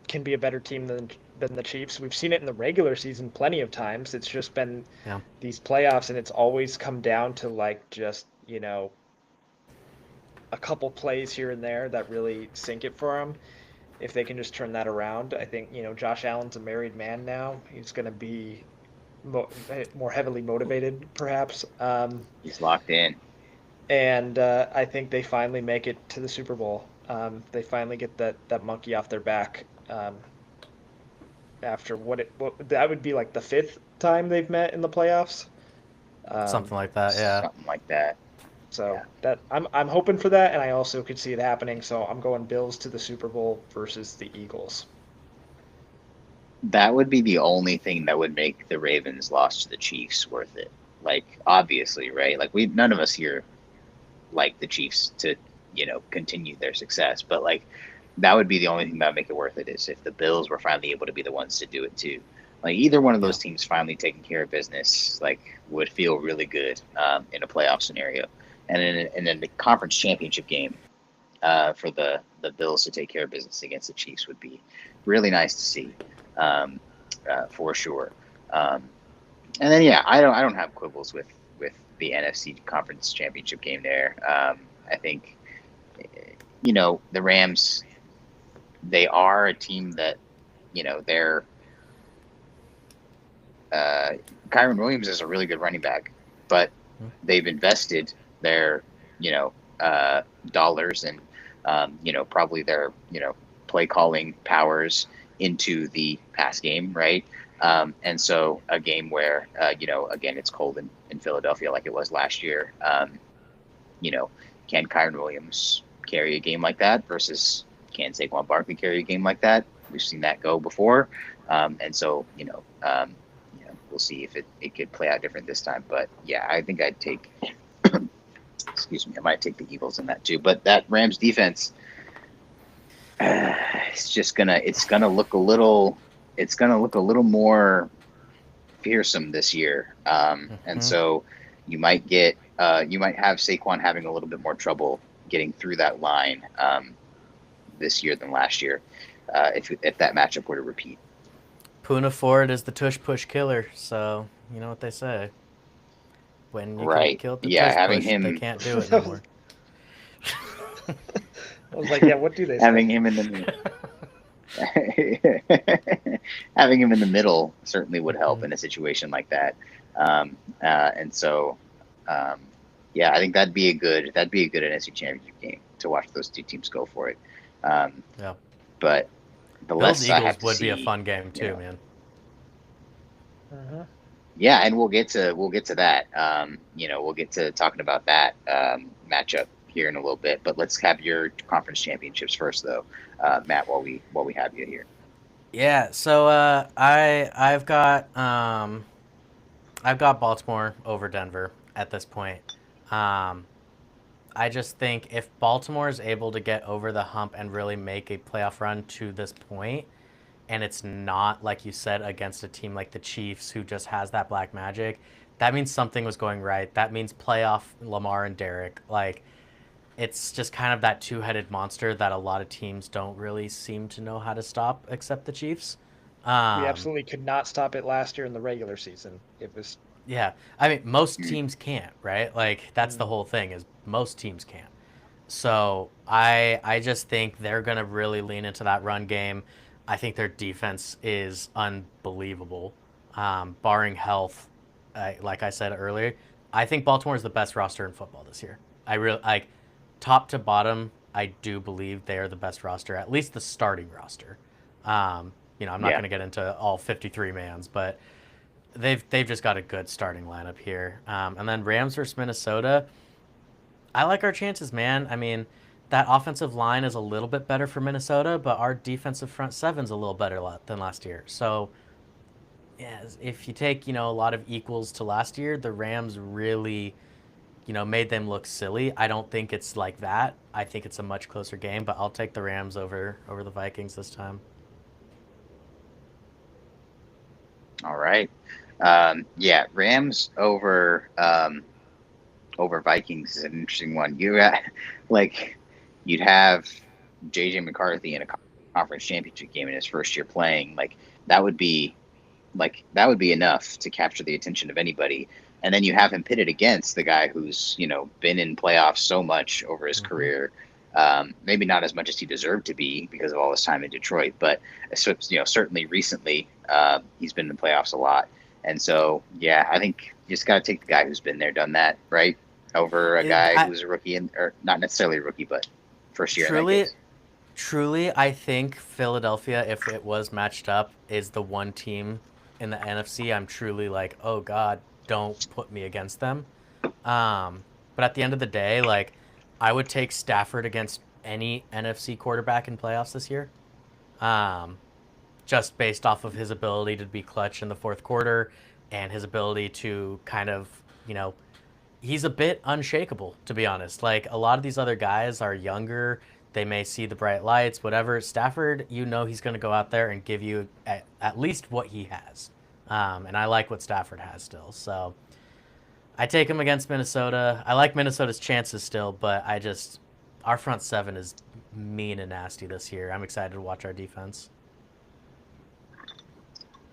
can be a better team than the Chiefs. We've seen it in the regular season plenty of times. It's just been these playoffs, and it's always come down to like just a couple plays here and there that really sink it for them. If they can just turn that around, I think Josh Allen's a married man now. He's going to be more heavily motivated, perhaps. He's locked in. And I think they finally make it to the Super Bowl. They finally get that monkey off their back. After what that would be like the fifth time they've met in the playoffs. Something like that, yeah. Something like that. So Yeah. that I'm hoping for that, and I also could see it happening. So I'm going Bills to the Super Bowl versus the Eagles. That would be the only thing that would make the Ravens' loss to the Chiefs worth it. Like, obviously, right? Like, none of us here like the Chiefs to, continue their success. But, like, that would be the only thing that would make it worth it, is if the Bills were finally able to be the ones to do it too. Like, either one of those teams finally taking care of business, like, would feel really good in a playoff scenario. And then the conference championship game for the Bills to take care of business against the Chiefs would be really nice to see, for sure. And then I don't have quibbles with the NFC conference championship game there. I think the Rams, they are a team that they're Kyren Williams is a really good running back, but they've invested their dollars and probably their play calling powers into the pass game, right? And so a game where again, it's cold in Philadelphia like it was last year. Can Kyren Williams carry a game like that versus can Saquon Barkley carry a game like that? We've seen that go before, and so we'll see if it could play out different this time. But yeah, I think I'd take. Excuse me, I might take the Eagles in that too. But that Rams defense, it's gonna look a little more fearsome this year. And so you might have Saquon having a little bit more trouble getting through that line this year than last year, if that matchup were to repeat. Poona Ford is the tush push killer, so you know what they say. When you Right. kill the Yeah, tush having push, him- they can't do it anymore. I was like, yeah, what do they say? Having him in the middle certainly would help in a situation like that. And so, I think that'd be a good NFC Championship game to watch those two teams go for it. Yeah. But the Bills less I have Eagles to would be a see- fun game too, you know. man. Yeah, and we'll get to that. We'll get to talking about that matchup here in a little bit. But let's have your conference championships first, though, Matt. While we have you here. Yeah, so I've got Baltimore over Denver at this point. I just think if Baltimore is able to get over the hump and really make a playoff run to this point, and it's not, like you said, against a team like the Chiefs who just has that black magic, that means something was going right. That means playoff Lamar and Derek. Like, it's just kind of that two-headed monster that a lot of teams don't really seem to know how to stop, except the Chiefs. We absolutely could not stop it last year in the regular season. It was Yeah, I mean, most teams can't, right? Like, that's the whole thing, is most teams can't. So I just think they're going to really lean into that run game. I think their defense is unbelievable, barring health. Like I said earlier, I think Baltimore is the best roster in football this year. I really like, top to bottom. I do believe they are the best roster, at least the starting roster. I'm not going to get into all 53 mans, but they've just got a good starting lineup here. And then Rams versus Minnesota. I like our chances, man. I mean, that offensive line is a little bit better for Minnesota, but our defensive front seven's a little better than last year. So, yeah, if you take, a lot of equals to last year, the Rams really, made them look silly. I don't think it's like that. I think it's a much closer game, but I'll take the Rams over the Vikings this time. All right. Rams over Vikings is an interesting one. You'd have JJ McCarthy in a conference championship game in his first year playing. That would be enough to capture the attention of anybody. And then you have him pitted against the guy who's, been in playoffs so much over his career. Maybe not as much as he deserved to be because of all his time in Detroit, but certainly recently he's been in the playoffs a lot. And so, yeah, I think you just got to take the guy who's been there, done that, right? Over a It, guy I, who's a rookie, or not necessarily a rookie, but first year in that truly, case. truly, I think Philadelphia, if it was matched up, is the one team in the NFC. I'm truly like, oh God, don't put me against them. But at the end of the day, like, I would take Stafford against any NFC quarterback in playoffs this year. Um, just based off of his ability to be clutch in the fourth quarter and his ability to kind of, he's a bit unshakable, to be honest. Like, a lot of these other guys are younger. They may see the bright lights, whatever. Stafford, he's going to go out there and give you at least what he has. And I like what Stafford has still. So I take him against Minnesota. I like Minnesota's chances still, but our front seven is mean and nasty this year. I'm excited to watch our defense.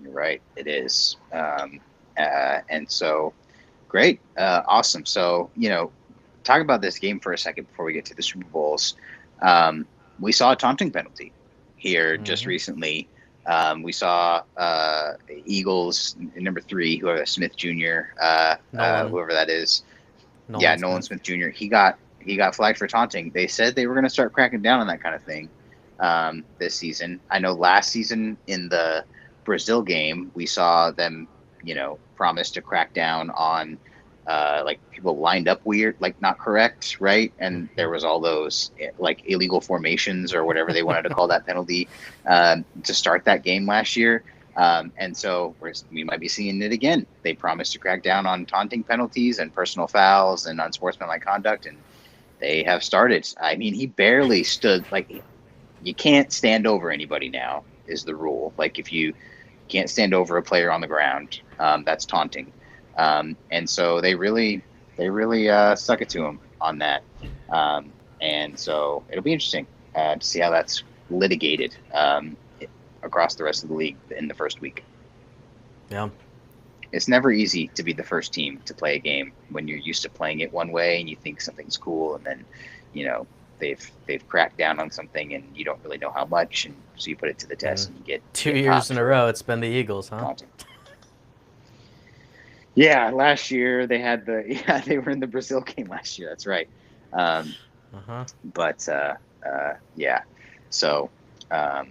You're right, it is. And so, great, awesome. So, talk about this game for a second before we get to the Super Bowls. We saw a taunting penalty here just recently. We saw Eagles number 3, whoever Smith Jr., whoever that is. Nolan Smith Jr. He got flagged for taunting. They said they were going to start cracking down on that kind of thing this season. I know last season in the Brazil game, we saw them, promise to crack down on like people lined up weird, like not correct, right? And there was all those like illegal formations or whatever they wanted to call that penalty to start that game last year. And so we might be seeing it again. They promised to crack down on taunting penalties and personal fouls and unsportsmanlike conduct, and they have started. I mean, he barely stood. Like, you can't stand over anybody now is the rule. Like, if you can't stand over a player on the ground, that's taunting. And so they really stuck it to him on that. And so it'll be interesting to see how that's litigated across the rest of the league in the first week. Yeah. It's never easy to be the first team to play a game when you're used to playing it one way and you think something's cool, and then, they've cracked down on something and you don't really know how much, and so you put it to the test and you get 2 years in a row. It's been the Eagles, huh? Taunting. Yeah, last year they had they were in the Brazil game last year. That's right. But yeah, so well,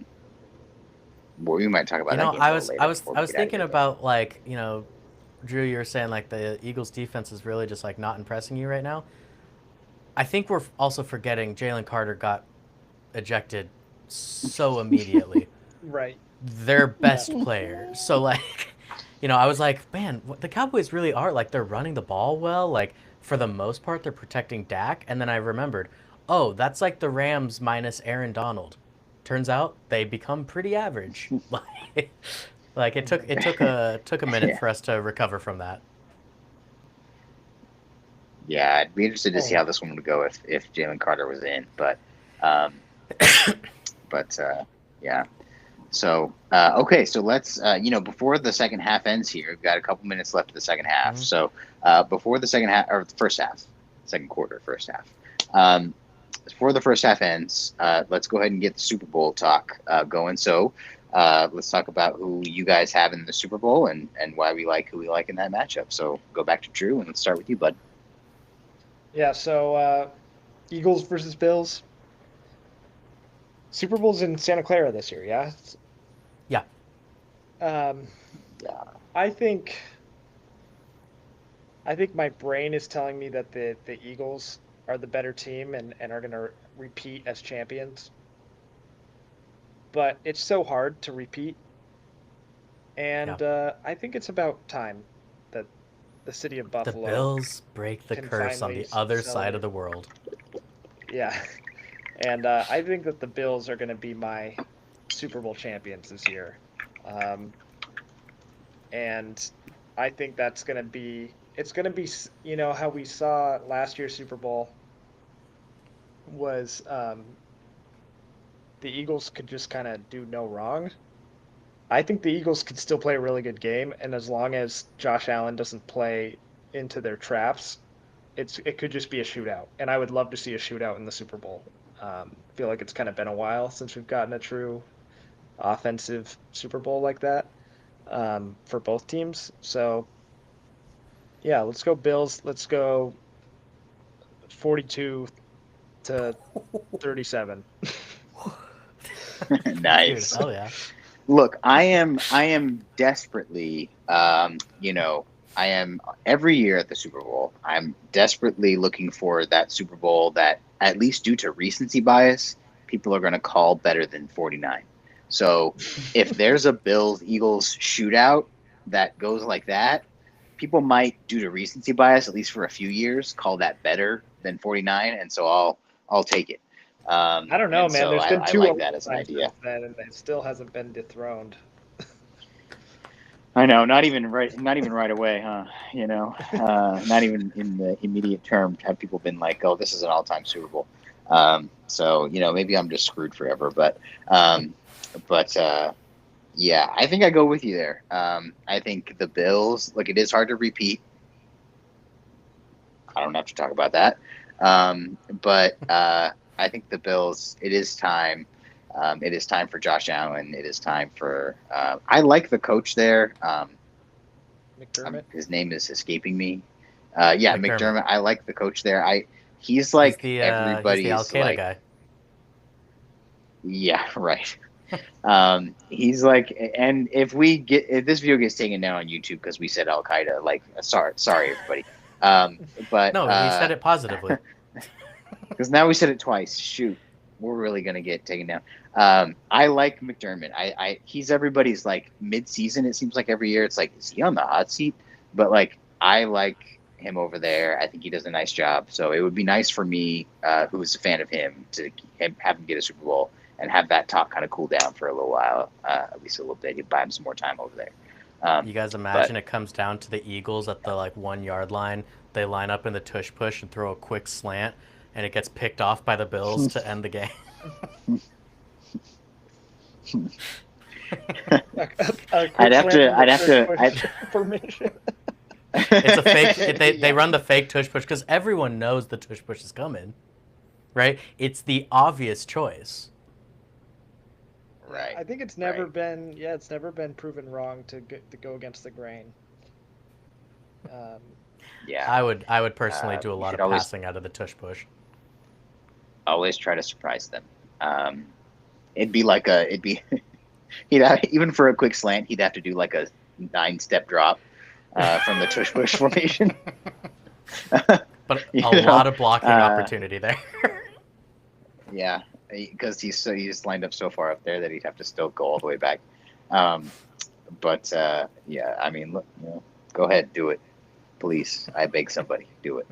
we might talk about that game I was thinking about, like, Drew, you were saying like the Eagles defense is really just like not impressing you right now. I think we're also forgetting Jalen Carter got ejected so immediately. Right. Their best player. So, like, I was like, man, the Cowboys really are, like, they're running the ball well. Like, for the most part, they're protecting Dak. And then I remembered, oh, that's like the Rams minus Aaron Donald. Turns out they become pretty average. Like, it took a minute for us to recover from that. Yeah, I'd be interested to see how this one would go if Jalen Carter was in, but yeah. So okay, so let's before the second half ends here, we've got a couple minutes left of the second half. So before the second half, or the first half, second quarter, first half. Before the first half ends, let's go ahead and get the Super Bowl talk going. So let's talk about who you guys have in the Super Bowl and why we like who we like in that matchup. So go back to Drew and let's start with you, bud. Yeah, so Eagles versus Bills. Super Bowl's in Santa Clara this year, yeah? Yeah. Yeah. I think my brain is telling me that the Eagles are the better team and are going to repeat as champions. But it's so hard to repeat. And I think it's about time that the city of Buffalo... The Bills break the curse on the other side of the world. Yeah. And I think that the Bills are going to be my Super Bowl champions this year. And I think that's going to be... It's going to be, how we saw last year's Super Bowl was the Eagles could just kind of do no wrong. I think the Eagles could still play a really good game, and as long as Josh Allen doesn't play into their traps, it could just be a shootout. And I would love to see a shootout in the Super Bowl. I feel like it's kind of been a while since we've gotten a true offensive Super Bowl like that. for both teams. So yeah, let's go Bills. Let's go 42-37. Dude, Nice. hell yeah. Look, I am desperately, I am every year at the Super Bowl. I'm desperately looking for that Super Bowl that, at least due to recency bias, people are going to call better than 49. So if there's a Bills Eagles shootout that goes like that, people might, due to recency bias, at least for a few years, call that better than 49, and so I'll take it. I don't know, And man. so There's I, been I two like that as an overtimes idea. since then, and it still hasn't been dethroned. I know, not even right away, huh? Not even in the immediate term have people been like, "Oh, this is an all-time Super Bowl." So maybe I'm just screwed forever. But yeah, I think I go with you there. I think the Bills. Look, it is hard to repeat. I don't have to talk about that. But I think the Bills. It is time. It is time for Josh Allen. It is time for. I like the coach there. McDermott. His name is escaping me. Yeah, McDermott. McDermott. I like the coach there. He's He's like the Al everybody's Qaeda like, guy. yeah, right. He's like, and if this video gets taken down on YouTube because we said Al Qaeda, like, sorry everybody. But No, he said it positively. because now we said it twice. Shoot, we're really gonna get taken down. I like McDermott. He's everybody's like mid-season. It seems like every year it's like, is he on the hot seat? But like, I like him over there. I think he does a nice job. So it would be nice for me, who's a fan of him, to have him get a Super Bowl and have that talk kind of cool down for a little while, at least a little bit. You buy him some more time over there. You guys imagine it comes down to the Eagles at the like 1 yard line. They line up in the tush push and throw a quick slant, and it gets picked off by the Bills to end the game. I'd have to. Formation. It's a fake. They run the fake tush push because everyone knows the tush push is coming, right? It's the obvious choice. Right. I think it's never been. Yeah, it's never been proven wrong to go against the grain. Yeah. I would personally do a lot of passing out of the tush push. Always try to surprise them. It'd be even for a quick slant, he'd have to do like a 9-step drop from the tush push formation. But a lot of blocking opportunity there. Yeah, because he's lined up so far up there that he'd have to still go all the way back. But yeah, I mean, look, go ahead, do it, please. I beg somebody, do it.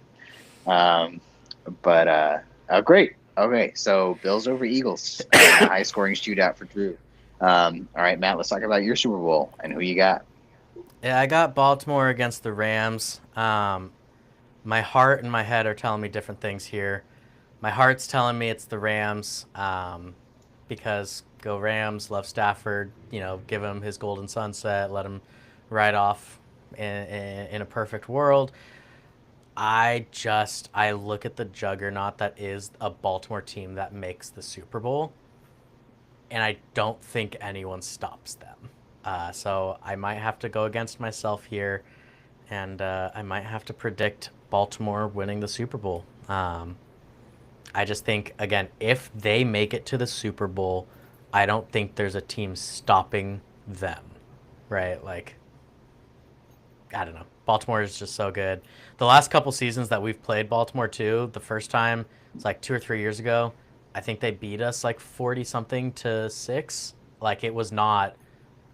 Great. Okay, so Bills over Eagles, high scoring shootout for Drew. All right, Matt, let's talk about your Super Bowl and who you got. Yeah, I got Baltimore against the Rams. My heart and my head are telling me different things here. My heart's telling me it's the Rams, because go Rams, love Stafford, give him his golden sunset, let him ride off in a perfect world. I look at the juggernaut that is a Baltimore team that makes the Super Bowl, and I don't think anyone stops them. So I might have to go against myself here, and I might have to predict Baltimore winning the Super Bowl. I just think, again, if they make it to the Super Bowl, I don't think there's a team stopping them, right? Like, I don't know. Baltimore is just so good. The last couple seasons that we've played Baltimore too, the first time it's like 2 or 3 years ago, I think they beat us like 40-something to 6. Like, it was not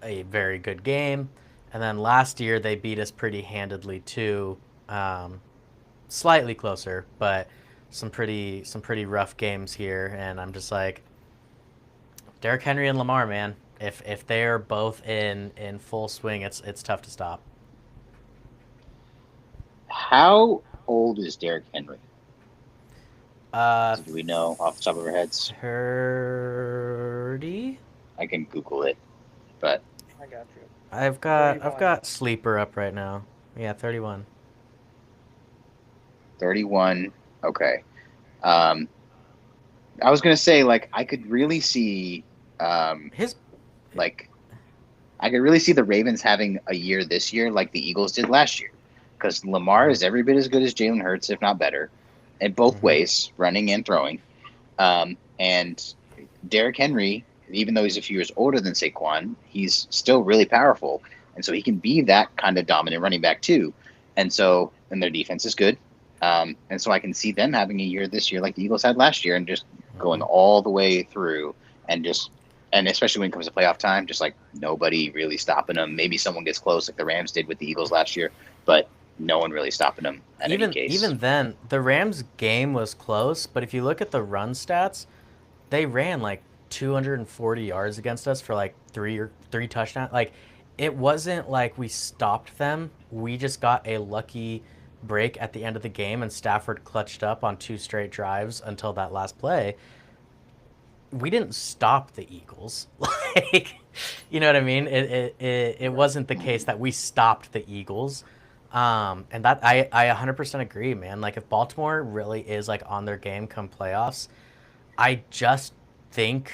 a very good game. And then last year they beat us pretty handedly too, slightly closer, but some pretty rough games here. And I'm just like, Derrick Henry and Lamar, man, if they are both in full swing, it's tough to stop. How old is Derrick Henry? Do we know off the top of our heads? 30. I can Google it, but I got you. I've got Sleeper up right now. Yeah, 31. 31. Okay. I was gonna say, like, I could really see his like I could really see the Ravens having a year this year like the Eagles did last year, because Lamar is every bit as good as Jalen Hurts, if not better, in both ways, running and throwing. And Derrick Henry, even though he's a few years older than Saquon, he's still really powerful, and so he can be that kind of dominant running back too. And their defense is good. And so I can see them having a year this year like the Eagles had last year, and just going all the way through, and especially when it comes to playoff time, just like nobody really stopping them. Maybe someone gets close like the Rams did with the Eagles last year, but no one really stopping them in any case. Even then, the Rams game was close, but if you look at the run stats, they ran like 240 yards against us for like three touchdowns. Like, it wasn't like we stopped them. We just got a lucky break at the end of the game, and Stafford clutched up on 2 straight drives until that last play. We didn't stop the Eagles. Like, you know what I mean? It wasn't the case that we stopped the Eagles. And that I 100% agree, man. Like, if Baltimore really is like on their game come playoffs, I just think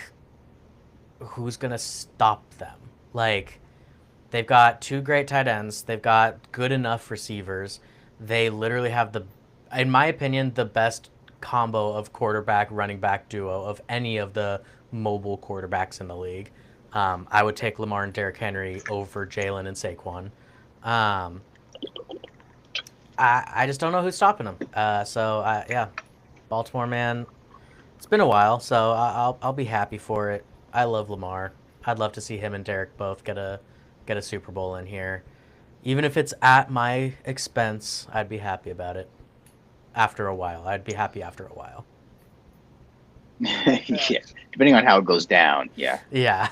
who's gonna stop them? Like, they've got 2 great tight ends. They've got good enough receivers. They literally have in my opinion, the best combo of quarterback running back duo of any of the mobile quarterbacks in the league. I would take Lamar and Derrick Henry over Jalen and Saquon. I just don't know who's stopping them. Yeah, Baltimore, man. It's been a while, so I'll be happy for it. I love Lamar. I'd love to see him and Derek both get a Super Bowl in here. Even if it's at my expense, I'd be happy about it. After a while. I'd be happy after a while. Yeah, depending on how it goes down, yeah. Yeah.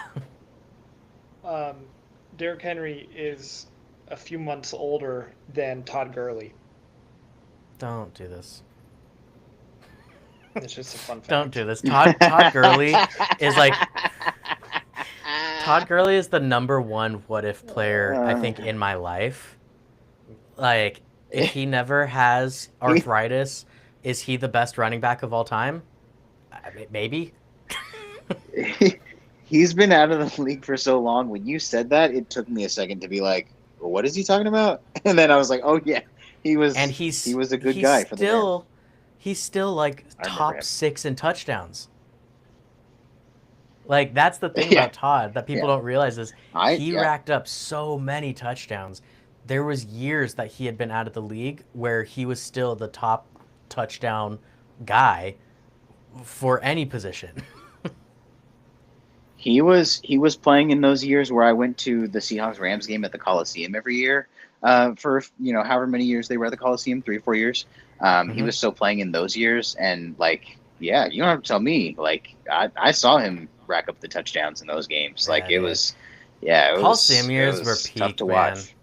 Derrick Henry is a few months older than Todd Gurley. Don't do this. It's just a fun fact. Don't do this. Todd Gurley is like... Todd Gurley is the number 1 what-if player, I think, in my life. Like, if he never has arthritis, is he the best running back of all time? Maybe. He's been out of the league for so long. When you said that, it took me a second to be like, well, what is he talking about? And then I was like, oh, yeah. He was a good guy for the Rams. He's still like top 6 in touchdowns. Like, that's the thing about Todd that people don't realize is he racked up so many touchdowns. There was years that he had been out of the league where he was still the top touchdown guy for any position. He was playing in those years where I went to the Seahawks-Rams game at the Coliseum every year for, however many years they were at the Coliseum, 3 or 4 years. He was still playing in those years, and, like, yeah, you don't have to tell me. Like, I saw him rack up the touchdowns in those games. Like, it was Coliseum years were peak, tough to man. watch.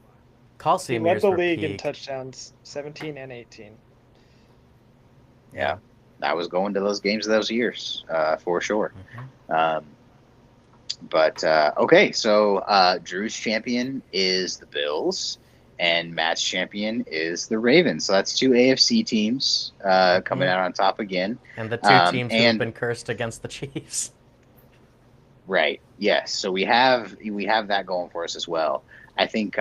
Coliseum he led years the were league peak. in touchdowns, 17 and 18. Yeah, I was going to those games those years for sure. Okay, so Drew's champion is the Bills, and Matt's champion is the Ravens. So that's 2 AFC teams coming out on top again. And the 2 teams who have been cursed against the Chiefs. Right. Yes. So we have that going for us as well. I think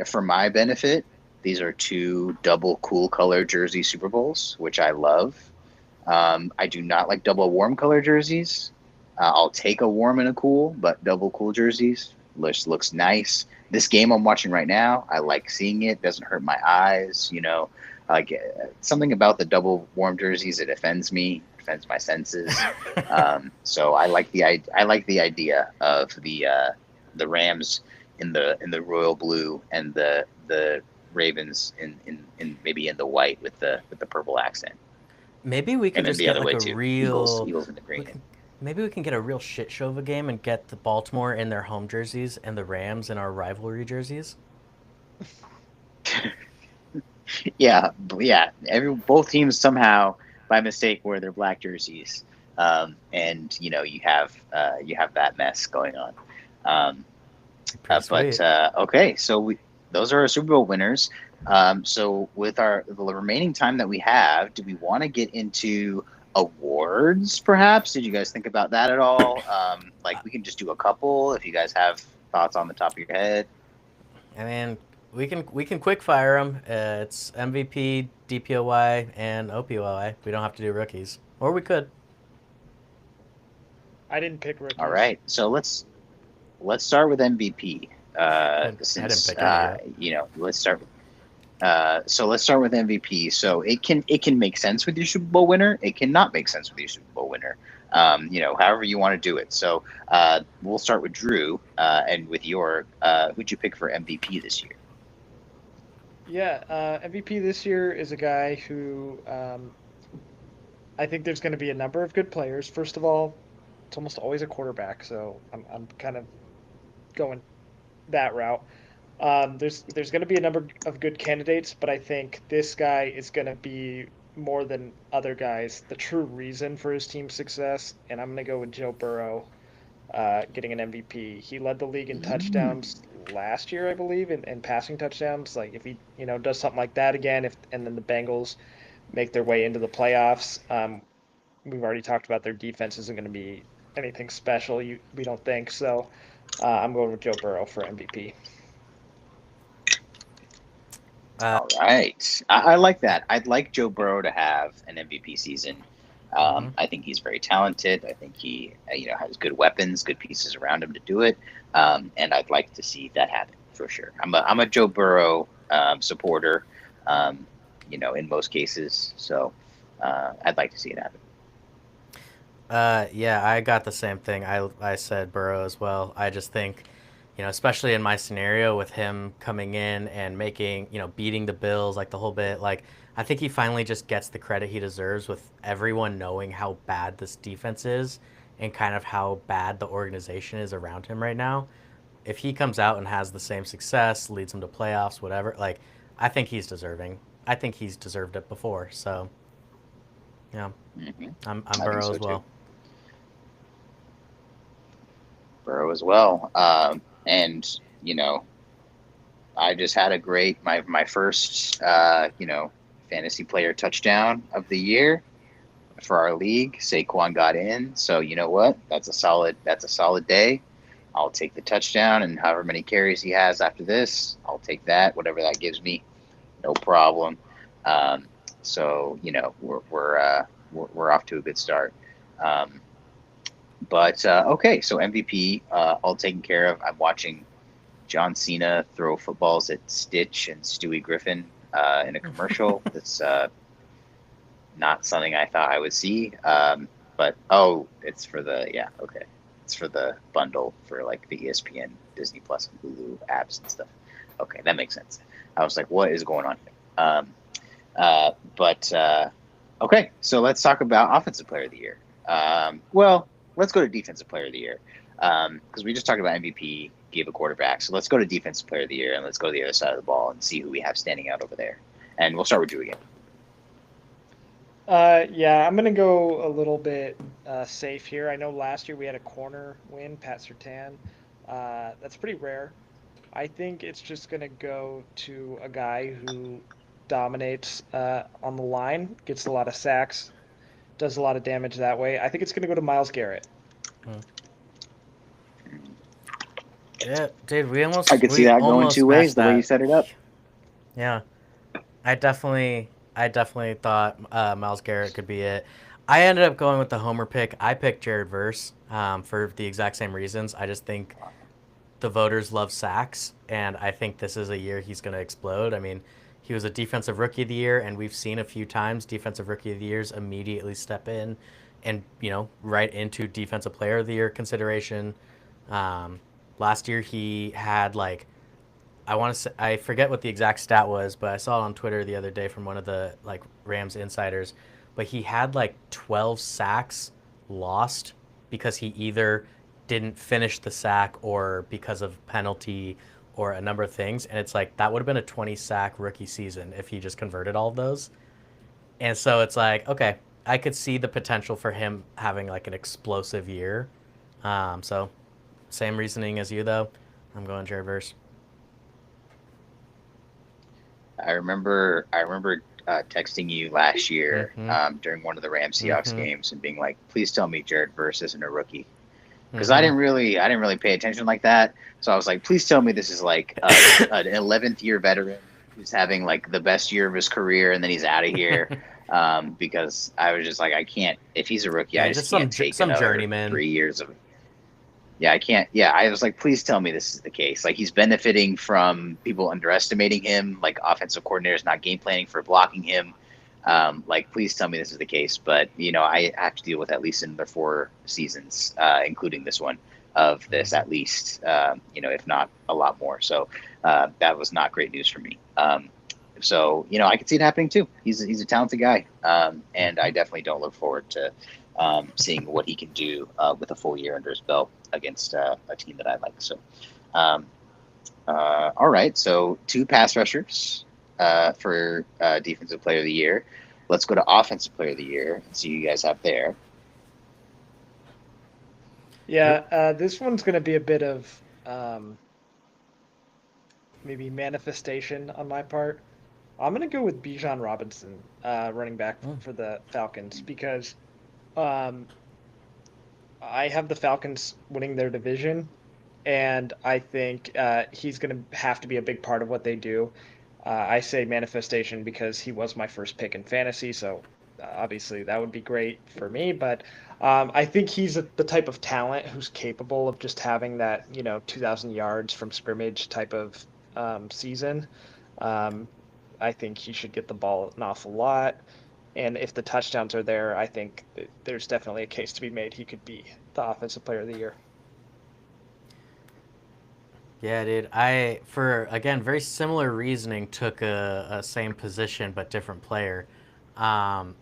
for my benefit, these are 2 double cool color jersey Super Bowls, which I love. I do not like double warm color jerseys. I'll take a warm and a cool, but double cool jerseys looks nice. This game I'm watching right now, I like seeing it. Doesn't hurt my eyes. Like something about the double warm jerseys, it offends me, offends my senses. So I like the idea of the Rams in the royal blue and the Ravens in maybe in the white with the purple accent. Maybe we can just get like a real Eagles in the green. Maybe we can get a real shit show of a game and get the Baltimore in their home jerseys and the Rams in our rivalry jerseys. Yeah. Both teams somehow by mistake wear their black jerseys, and you have that mess going on. Okay, so those are our Super Bowl winners. So with the remaining time that we have, do we want to get into awards perhaps? Did you guys think about that at all? Like, we can just do a couple if you guys have thoughts on the top of your head? I mean, we can quick fire them. It's MVP, DPOY, and OPOY. We don't have to do rookies, or we could. I didn't pick rookies. All right, so let's start with MVP. I didn't Since pick any yet. you know, let's start. So let's start with MVP. So it can make sense with your Super Bowl winner. It cannot make sense with your Super Bowl winner. You know, however you want to do it. So we'll start with Drew, and with your who'd you pick for MVP this year? Yeah, MVP this year is a guy who I think there's going to be a number of good players. First of all, it's almost always a quarterback, so I'm kind of going that route. There's going to be a number of good candidates, but I think this guy is going to be more than other guys the true reason for his team's success, and I'm going to go with Joe Burrow getting an MVP. He led the league in touchdowns last year, I believe, in passing touchdowns. Like if he does something like that again, and then the Bengals make their way into the playoffs, we've already talked about their defense isn't going to be anything special. We don't think so. I'm going with Joe Burrow for MVP. All right. I like that. I'd like Joe Burrow to have an MVP season. I think he's very talented. I think he, has good weapons, good pieces around him to do it. And I'd like to see that happen for sure. I'm a Joe Burrow supporter, in most cases. So I'd like to see it happen. Yeah, I got the same thing. I said Burrow as well. I just think, especially in my scenario with him coming in and making, beating the Bills, like the whole bit, like I think he finally just gets the credit he deserves with everyone knowing how bad this defense is and kind of how bad the organization is around him right now. If he comes out and has the same success, leads them to playoffs, whatever, like I think he's deserving. I think he's deserved it before. So, yeah, I'm Burrow as well. Burrow as well. And I just had a great my first fantasy player touchdown of the year for our league. Saquon got in, so you know what? That's a solid day. I'll take the touchdown, and however many carries he has after this, I'll take that. Whatever that gives me, no problem. So we're off to a good start. But okay, so MVP all taken care of. I'm watching John Cena throw footballs at Stitch and Stewie Griffin in a commercial. That's not something I thought I would see. But it's for it's for the bundle for like the ESPN, Disney Plus, and Hulu apps and stuff. Okay, that makes sense. I was like, what is going on here? Okay, so let's talk about Offensive Player of the Year. Let's go to Defensive Player of the Year because we just talked about MVP, gave a quarterback. So let's go to Defensive Player of the Year and let's go to the other side of the ball and see who we have standing out over there. And we'll start with Drew again. Yeah, I'm going to go a little bit safe here. I know last year we had a corner win, Pat Surtain. That's pretty rare. I think it's just going to go to a guy who dominates on the line, gets a lot of sacks, does a lot of damage that way. I think it's going to go to Myles Garrett. Yeah, dude, I could see that going two ways the way you set it up. Yeah, I definitely thought Myles Garrett could be it. I ended up going with the homer pick. I picked Jared Verse for the exact same reasons. I just think the voters love sacks, and I think this is a year he's going to explode. I mean, he was a Defensive Rookie of the Year, and we've seen a few times Defensive Rookie of the Years immediately step in and, right into Defensive Player of the Year consideration. Last year he had I forget what the exact stat was, but I saw it on Twitter the other day from one of the Rams insiders, but he had 12 sacks lost because he either didn't finish the sack or because of penalty or a number of things. And it's that would have been a 20 sack rookie season if he just converted all of those. And so it's okay, I could see the potential for him having an explosive year. So same reasoning as you though. I'm going Jared Verse. I remember texting you last year during one of the Rams Seahawks games and being like, please tell me Jared Verse isn't a rookie. because I didn't really pay attention like that. So I was like, please tell me this is like an 11th year veteran who's having like the best year of his career, and then he's out of here. Because I was just like, I can't. If he's a rookie, I Yeah, just just can't take some another journeyman. 3 years of. Yeah, I can't. Yeah, I was like, please tell me this is the case. Like he's benefiting from people underestimating him, like offensive coordinators not game planning for blocking him. Like, please tell me this is the case. But I have to deal with at least another 4 seasons, including this one, of this at least. If not a lot more. So that was not great news for me. So I could see it happening too. He's a talented guy, and I definitely don't look forward to seeing what he can do with a full year under his belt against a team that I like. So, all right. So 2 pass rushers for defensive player of the year. Let's go to offensive player of the year and see who you guys have there. Yeah, this one's going to be a bit of maybe manifestation on my part. I'm going to go with Bijan Robinson, running back for the Falcons, because I have the Falcons winning their division, and I think he's going to have to be a big part of what they do. I say manifestation because he was my first pick in fantasy, so obviously that would be great for me. But I think he's the type of talent who's capable of just having that 2,000 yards from scrimmage type of season. I think he should get the ball an awful lot. And if the touchdowns are there, I think there's definitely a case to be made he could be the offensive player of the year. Yeah, dude. Again, very similar reasoning, took a same position but different player. I'm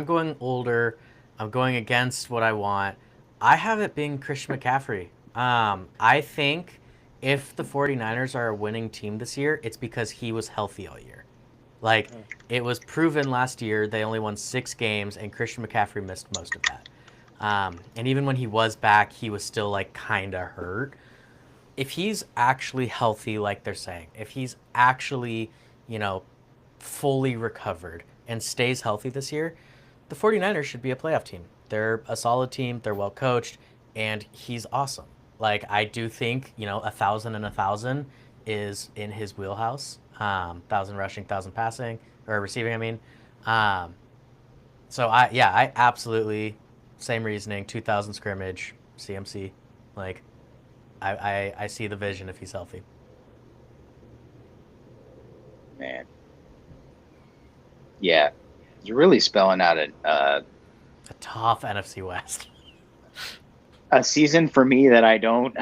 going older. I'm going against what I want. I have it being Christian McCaffrey. I think if the 49ers are a winning team this year, it's because he was healthy all year. Like, it was proven last year they only won 6 games, and Christian McCaffrey missed most of that. And even when he was back, he was still, like, kind of hurt. If he's actually healthy, like they're saying, if he's actually, fully recovered and stays healthy this year, the 49ers should be a playoff team. They're a solid team. They're well coached, and he's awesome. Like, I do think, 1,000 and 1,000 is in his wheelhouse. 1,000 rushing, 1,000 passing, or receiving, I mean. So I absolutely, same reasoning, 2,000 scrimmage, CMC. Like, I see the vision if he's healthy. Man. Yeah. You're really spelling out a tough NFC West. A season for me that I don't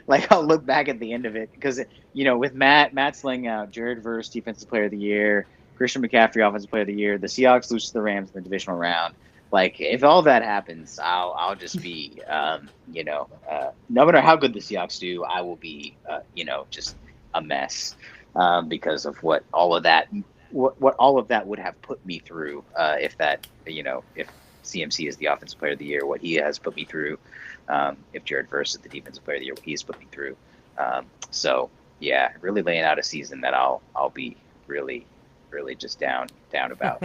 like. I'll look back at the end of it because with Matt's laying out Jared Verse defensive player of the year, Christian McCaffrey offensive player of the year, the Seahawks lose to the Rams in the divisional round. Like, if all that happens, I'll just be no matter how good the Seahawks do, I will be just a mess because of what all of that would have put me through if CMC is the offensive player of the year, what he has put me through. If Jared Verse is the defensive player of the year, what he's put me through. So yeah, really laying out a season that I'll be really, really just down about.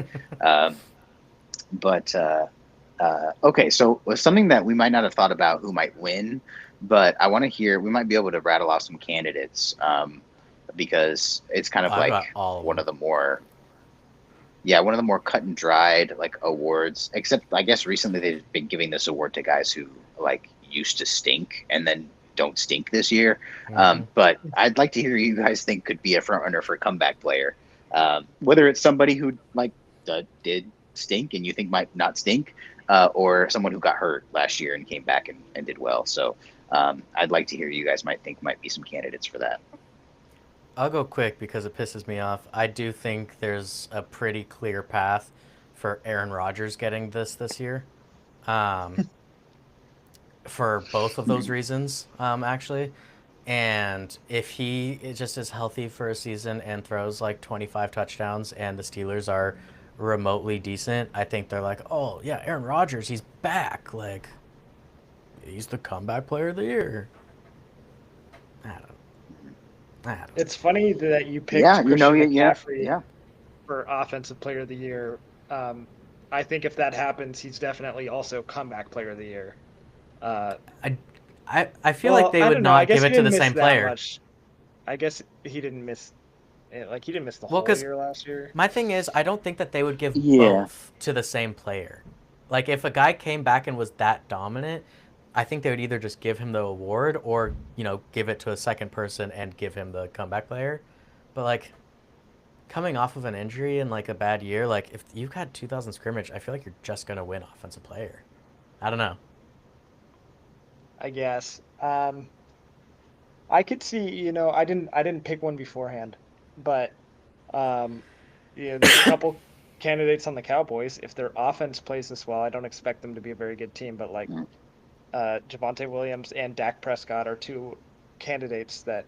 But okay, so something that we might not have thought about who might win, but I want to hear. We might be able to rattle off some candidates because it's kind of one of the more. Yeah, one of the more cut and dried like awards. Except I guess recently they've been giving this award to guys who like used to stink and then don't stink this year. But I'd like to hear who you guys think could be a front runner for comeback player. Whether it's somebody who like did stink and you think might not stink, or someone who got hurt last year and came back and did well. So I'd like to hear you guys might think might be some candidates for that. I'll go quick because it pisses me off. I do think there's a pretty clear path for Aaron Rodgers getting this year. For both of those reasons, actually. And if he just is healthy for a season and throws like 25 touchdowns and the Steelers are remotely decent, I think they're like, oh, yeah, Aaron Rodgers, he's back. Like, he's the comeback player of the year. I don't know. It's funny that you picked Christian McCaffrey for offensive player of the year. I think if that happens, he's definitely also comeback player of the year. I I feel like they I would don't know. I not guess give he it to didn't the miss same that player. much. I guess he didn't miss, he didn't miss the Well, whole 'cause year last year. my thing is, I don't think that they would give Yeah. both to the same player. Like, if a guy came back and was that dominant, I think they would either just give him the award or, give it to a second person and give him the comeback player. But, like, coming off of an injury and, like, a bad year, like, if you've had 2,000 scrimmage, I feel like you're just going to win offensive player. I don't know. I guess. I could see. I didn't pick one beforehand, but there's a couple candidates on the Cowboys. If their offense plays this well, I don't expect them to be a very good team, but like Mm. Javonte Williams and Dak Prescott are two candidates that,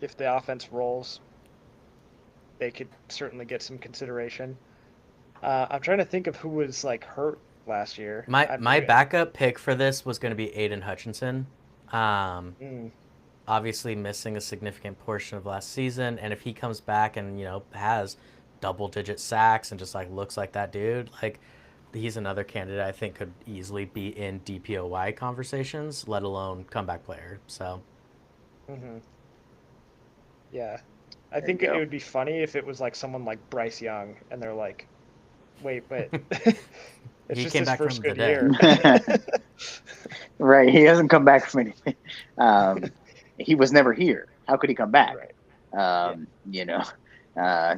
if the offense rolls, they could certainly get some consideration. I'm trying to think of who was like hurt last year. My backup pick for this was going to be Aiden Hutchinson. Mm, Obviously missing a significant portion of last season, and if he comes back and has double-digit sacks and just like looks like that dude, like he's another candidate I think could easily be in DPOY conversations, let alone comeback player. So hmm Yeah. I There think you it go. would be funny if it was like someone like Bryce Young and they're like, wait, it's he just came his back first from good the dead. year. Right. He hasn't come back from anything. He was never here. How could he come back? Right. He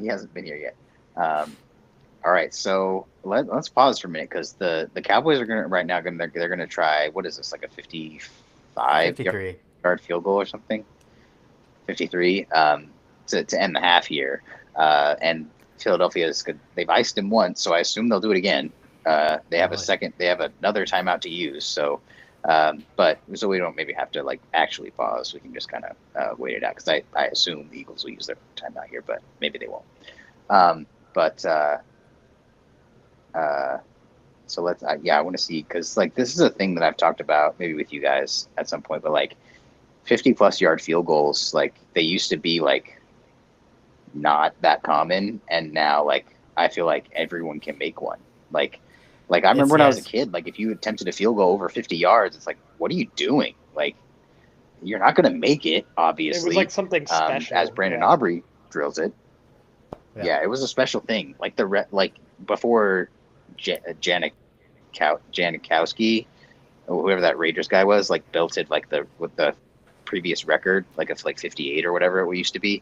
hasn't been here yet. All right. So let's pause for a minute because the Cowboys are they're gonna try, what is this, like a 55 53. yard field goal or something? 53 to end the half here. And Philadelphia is good. They've iced him once, so I assume they'll do it again. They have They have another timeout to use. So, so we don't maybe have to like actually pause. We can just kind of wait it out because I assume the Eagles will use their timeout here, but maybe they won't. So let's. I want to see because like this is a thing that I've talked about maybe with you guys at some point, but like 50+ yard field goals, like they used to be like not that common, and now like I feel like everyone can make one. Like I remember when I was a kid, like if you attempted a field goal over 50 yards, it's like, what are you doing? Like you're not going to make it, obviously. It was like something special. As Brandon Aubrey drills it. Yeah. It was a special thing. Like before Janikowski, or whoever that Raiders guy was, like built it like with the previous record, like it's like 58 or whatever it used to be.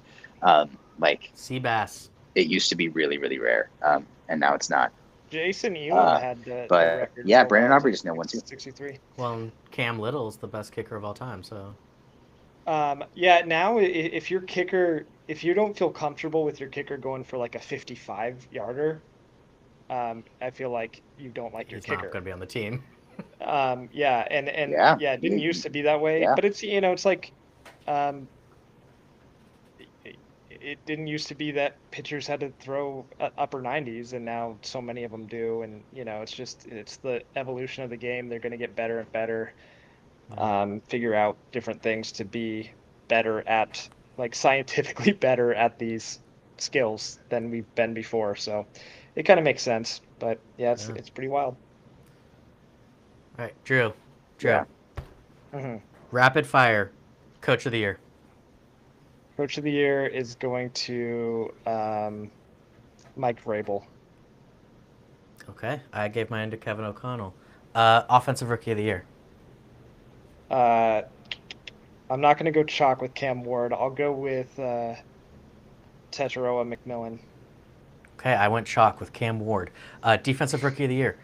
Like Seabass. it used to be really, really rare, and now it's not. Jason Elam had the record. Yeah, Brandon Aubrey just nailed one too. 63. Well, Cam Little is the best kicker of all time, so. Now if your kicker, if you don't feel comfortable with your kicker going for like a 55-yarder, I feel like you don't like your He's kicker. not going to be on the team. It didn't used to be that way, but it's it's like, it didn't used to be that pitchers had to throw upper 90s, and now so many of them do, and it's the evolution of the game. They're going to get better and better, figure out different things to be better at, like scientifically better at these skills than we've been before. So it kind of makes sense, but it's pretty wild. All right, Drew. Yeah. Mm-hmm. Rapid fire, Coach of the Year. Coach of the Year is going to Mike Vrabel. Okay, I gave mine to Kevin O'Connell. Offensive Rookie of the Year. I'm not going to go chalk with Cam Ward. I'll go with Tetairoa McMillan. Okay, I went chalk with Cam Ward. Defensive Rookie of the Year.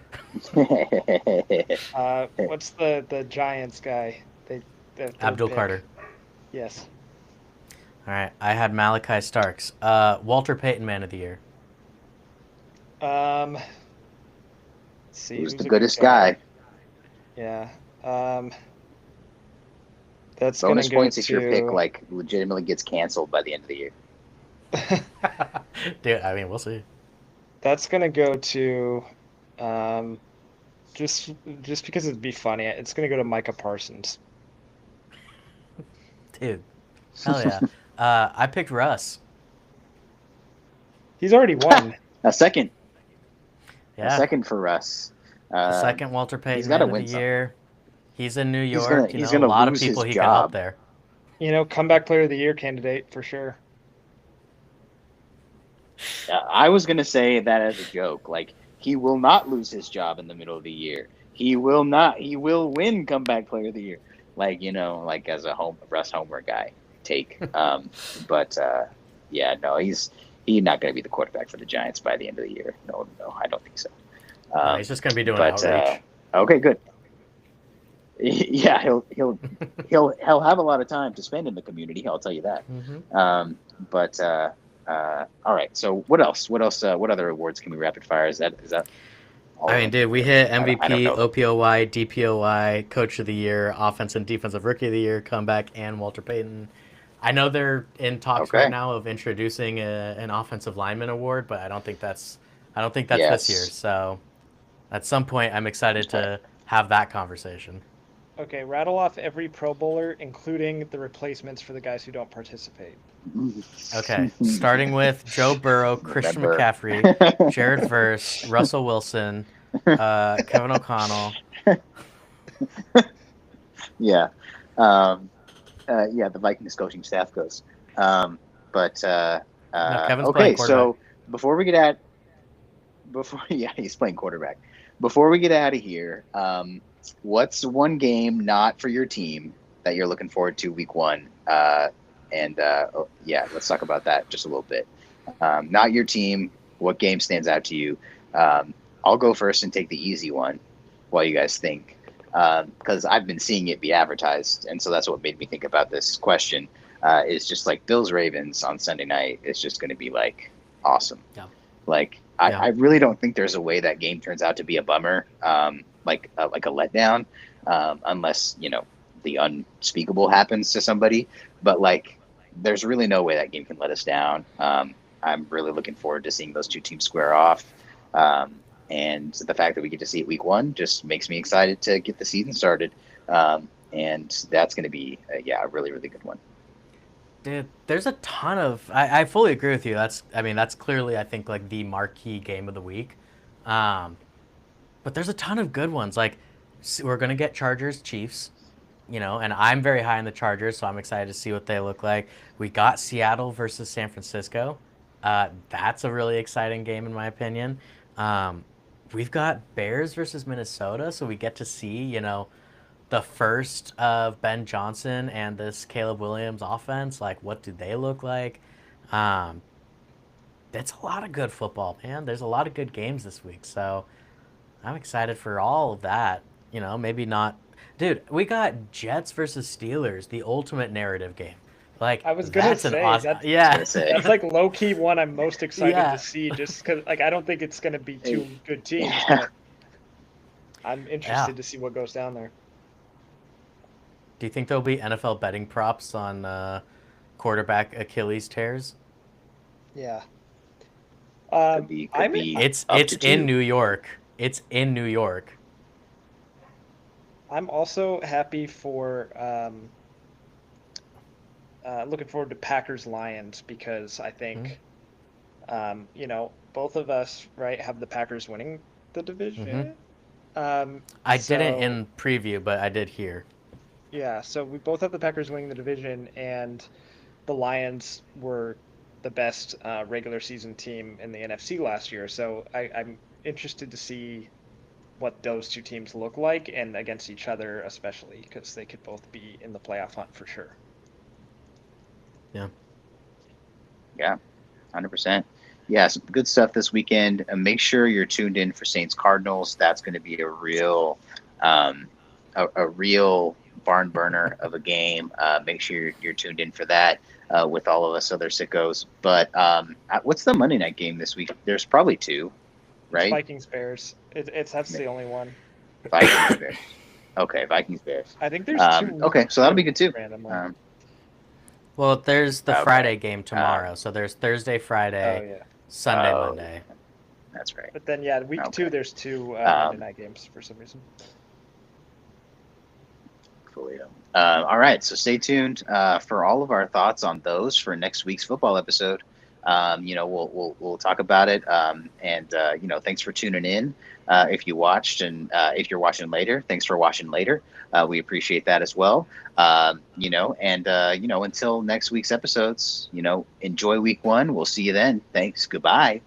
What's the Giants guy? Abdul Carter. Yes. All right, I had Malachi Starks. Walter Payton Man of the Year. Let's see. Who's the goodest guy? Yeah. That's bonus gonna go points if your pick like legitimately gets canceled by the end of the year. Dude, I mean, we'll see. That's gonna go to, just because it'd be funny. It's gonna go to Micah Parsons. Dude, hell yeah. I picked Russ. He's already won. A second. Yeah. A second for Russ. Second Walter Payton he's gotta Man win of the Year. He's in New He's York. he's A gonna lot of lose people his he could help job. there. Comeback player of the year candidate for sure. I was gonna say that as a joke. Like, he will not lose his job in the middle of the year. He will not. He will win comeback player of the year. Like, like as a Russ Homer guy take. But yeah, no, he's not going to be the quarterback for the Giants by the end of the year. No, I don't think so. No, he's just going to be doing But outreach. okay, good. Yeah, he'll have a lot of time to spend in the community. I'll tell you that. Mm-hmm. But all right. So what else? What other awards can we rapid fire? Is that all I of mean, them? dude, we hit I don't MVP, know. OPOY, DPOY, Coach of the Year, Offense and Defensive Rookie of the Year, comeback, and Walter Payton. I know they're in talks right Okay. now of introducing an offensive lineman award, but I don't think that's Yes. this year. So at some point, I'm excited Okay. to have that conversation. Okay, rattle off every Pro Bowler, including the replacements for the guys who don't participate. Okay, starting with Joe Burrow, Christian Remember. McCaffrey, Jared Verse, Russell Wilson, Kevin O'Connell. Yeah. Yeah, the Vikings coaching staff goes. No, Kevin's Okay, playing quarterback. so before yeah, he's playing quarterback. Before we get out of here, what's one game not for your team that you're looking forward to week 1? Yeah, let's talk about that just a little bit. Not your team. What game stands out to you? I'll go first and take the easy one while you guys think, because I've been seeing it be advertised, and so that's what made me think about this question. Is just like Bills Ravens on Sunday night is just going to be like awesome. Yeah. Like I really don't think there's a way that game turns out to be a bummer, like a letdown, unless the unspeakable happens to somebody. But like, there's really no way that game can let us down. I'm really looking forward to seeing those two teams square off. And the fact that we get to see it week 1 just makes me excited to get the season started. And that's going to be a really, really good one. Dude, there's a ton of. I fully agree with you. That's clearly, I think, like the marquee game of the week. But there's a ton of good ones. Like, we're gonna get Chargers Chiefs, and I'm very high on the Chargers, so I'm excited to see what they look like. We got Seattle versus San Francisco. That's a really exciting game in my opinion. We've got Bears versus Minnesota, so we get to see, the first of Ben Johnson and this Caleb Williams offense. Like, what do they look like? That's a lot of good football, man. There's a lot of good games this week, so I'm excited for all of that. Maybe not. Dude, we got Jets versus Steelers, the ultimate narrative game. Like, I was gonna say that's like low key one I'm most excited to see, just because like I don't think it's gonna be two good teams. But I'm interested to see what goes down there. Do you think there'll be NFL betting props on quarterback Achilles tears? Yeah. It's in New York. It's in New York. I'm also happy for looking forward to Packers Lions, because I think both of us have the Packers winning the division. I didn't in preview, but I did here. Yeah, so we both have the Packers winning the division, and the Lions were the best regular season team in the NFC last year. So I'm interested to see what those two teams look like, and against each other especially, because they could both be in the playoff hunt for sure. Yeah, 100%. Yeah, some good stuff this weekend. Make sure you're tuned in for Saints Cardinals. That's going to be a real barn burner of a game. Make sure you're tuned in for that with all of us other sickos. But what's the Monday night game this week? There's probably 2, right? It's Vikings Bears. That's the only one. Vikings Bears. Okay, Vikings Bears. I think there's 2. Okay, so that'll be good too. Well, there's the Friday game tomorrow, so there's Thursday, Friday, Sunday, Monday. That's right. But then, week 2, there's 2 Monday night games for some reason. All right, so stay tuned for all of our thoughts on those for next week's football episode. We'll talk about it. And thanks for tuning in. If you watched, and if you're watching later, thanks for watching later. We appreciate that as well. Until next week's episodes, enjoy week 1. We'll see you then. Thanks. Goodbye.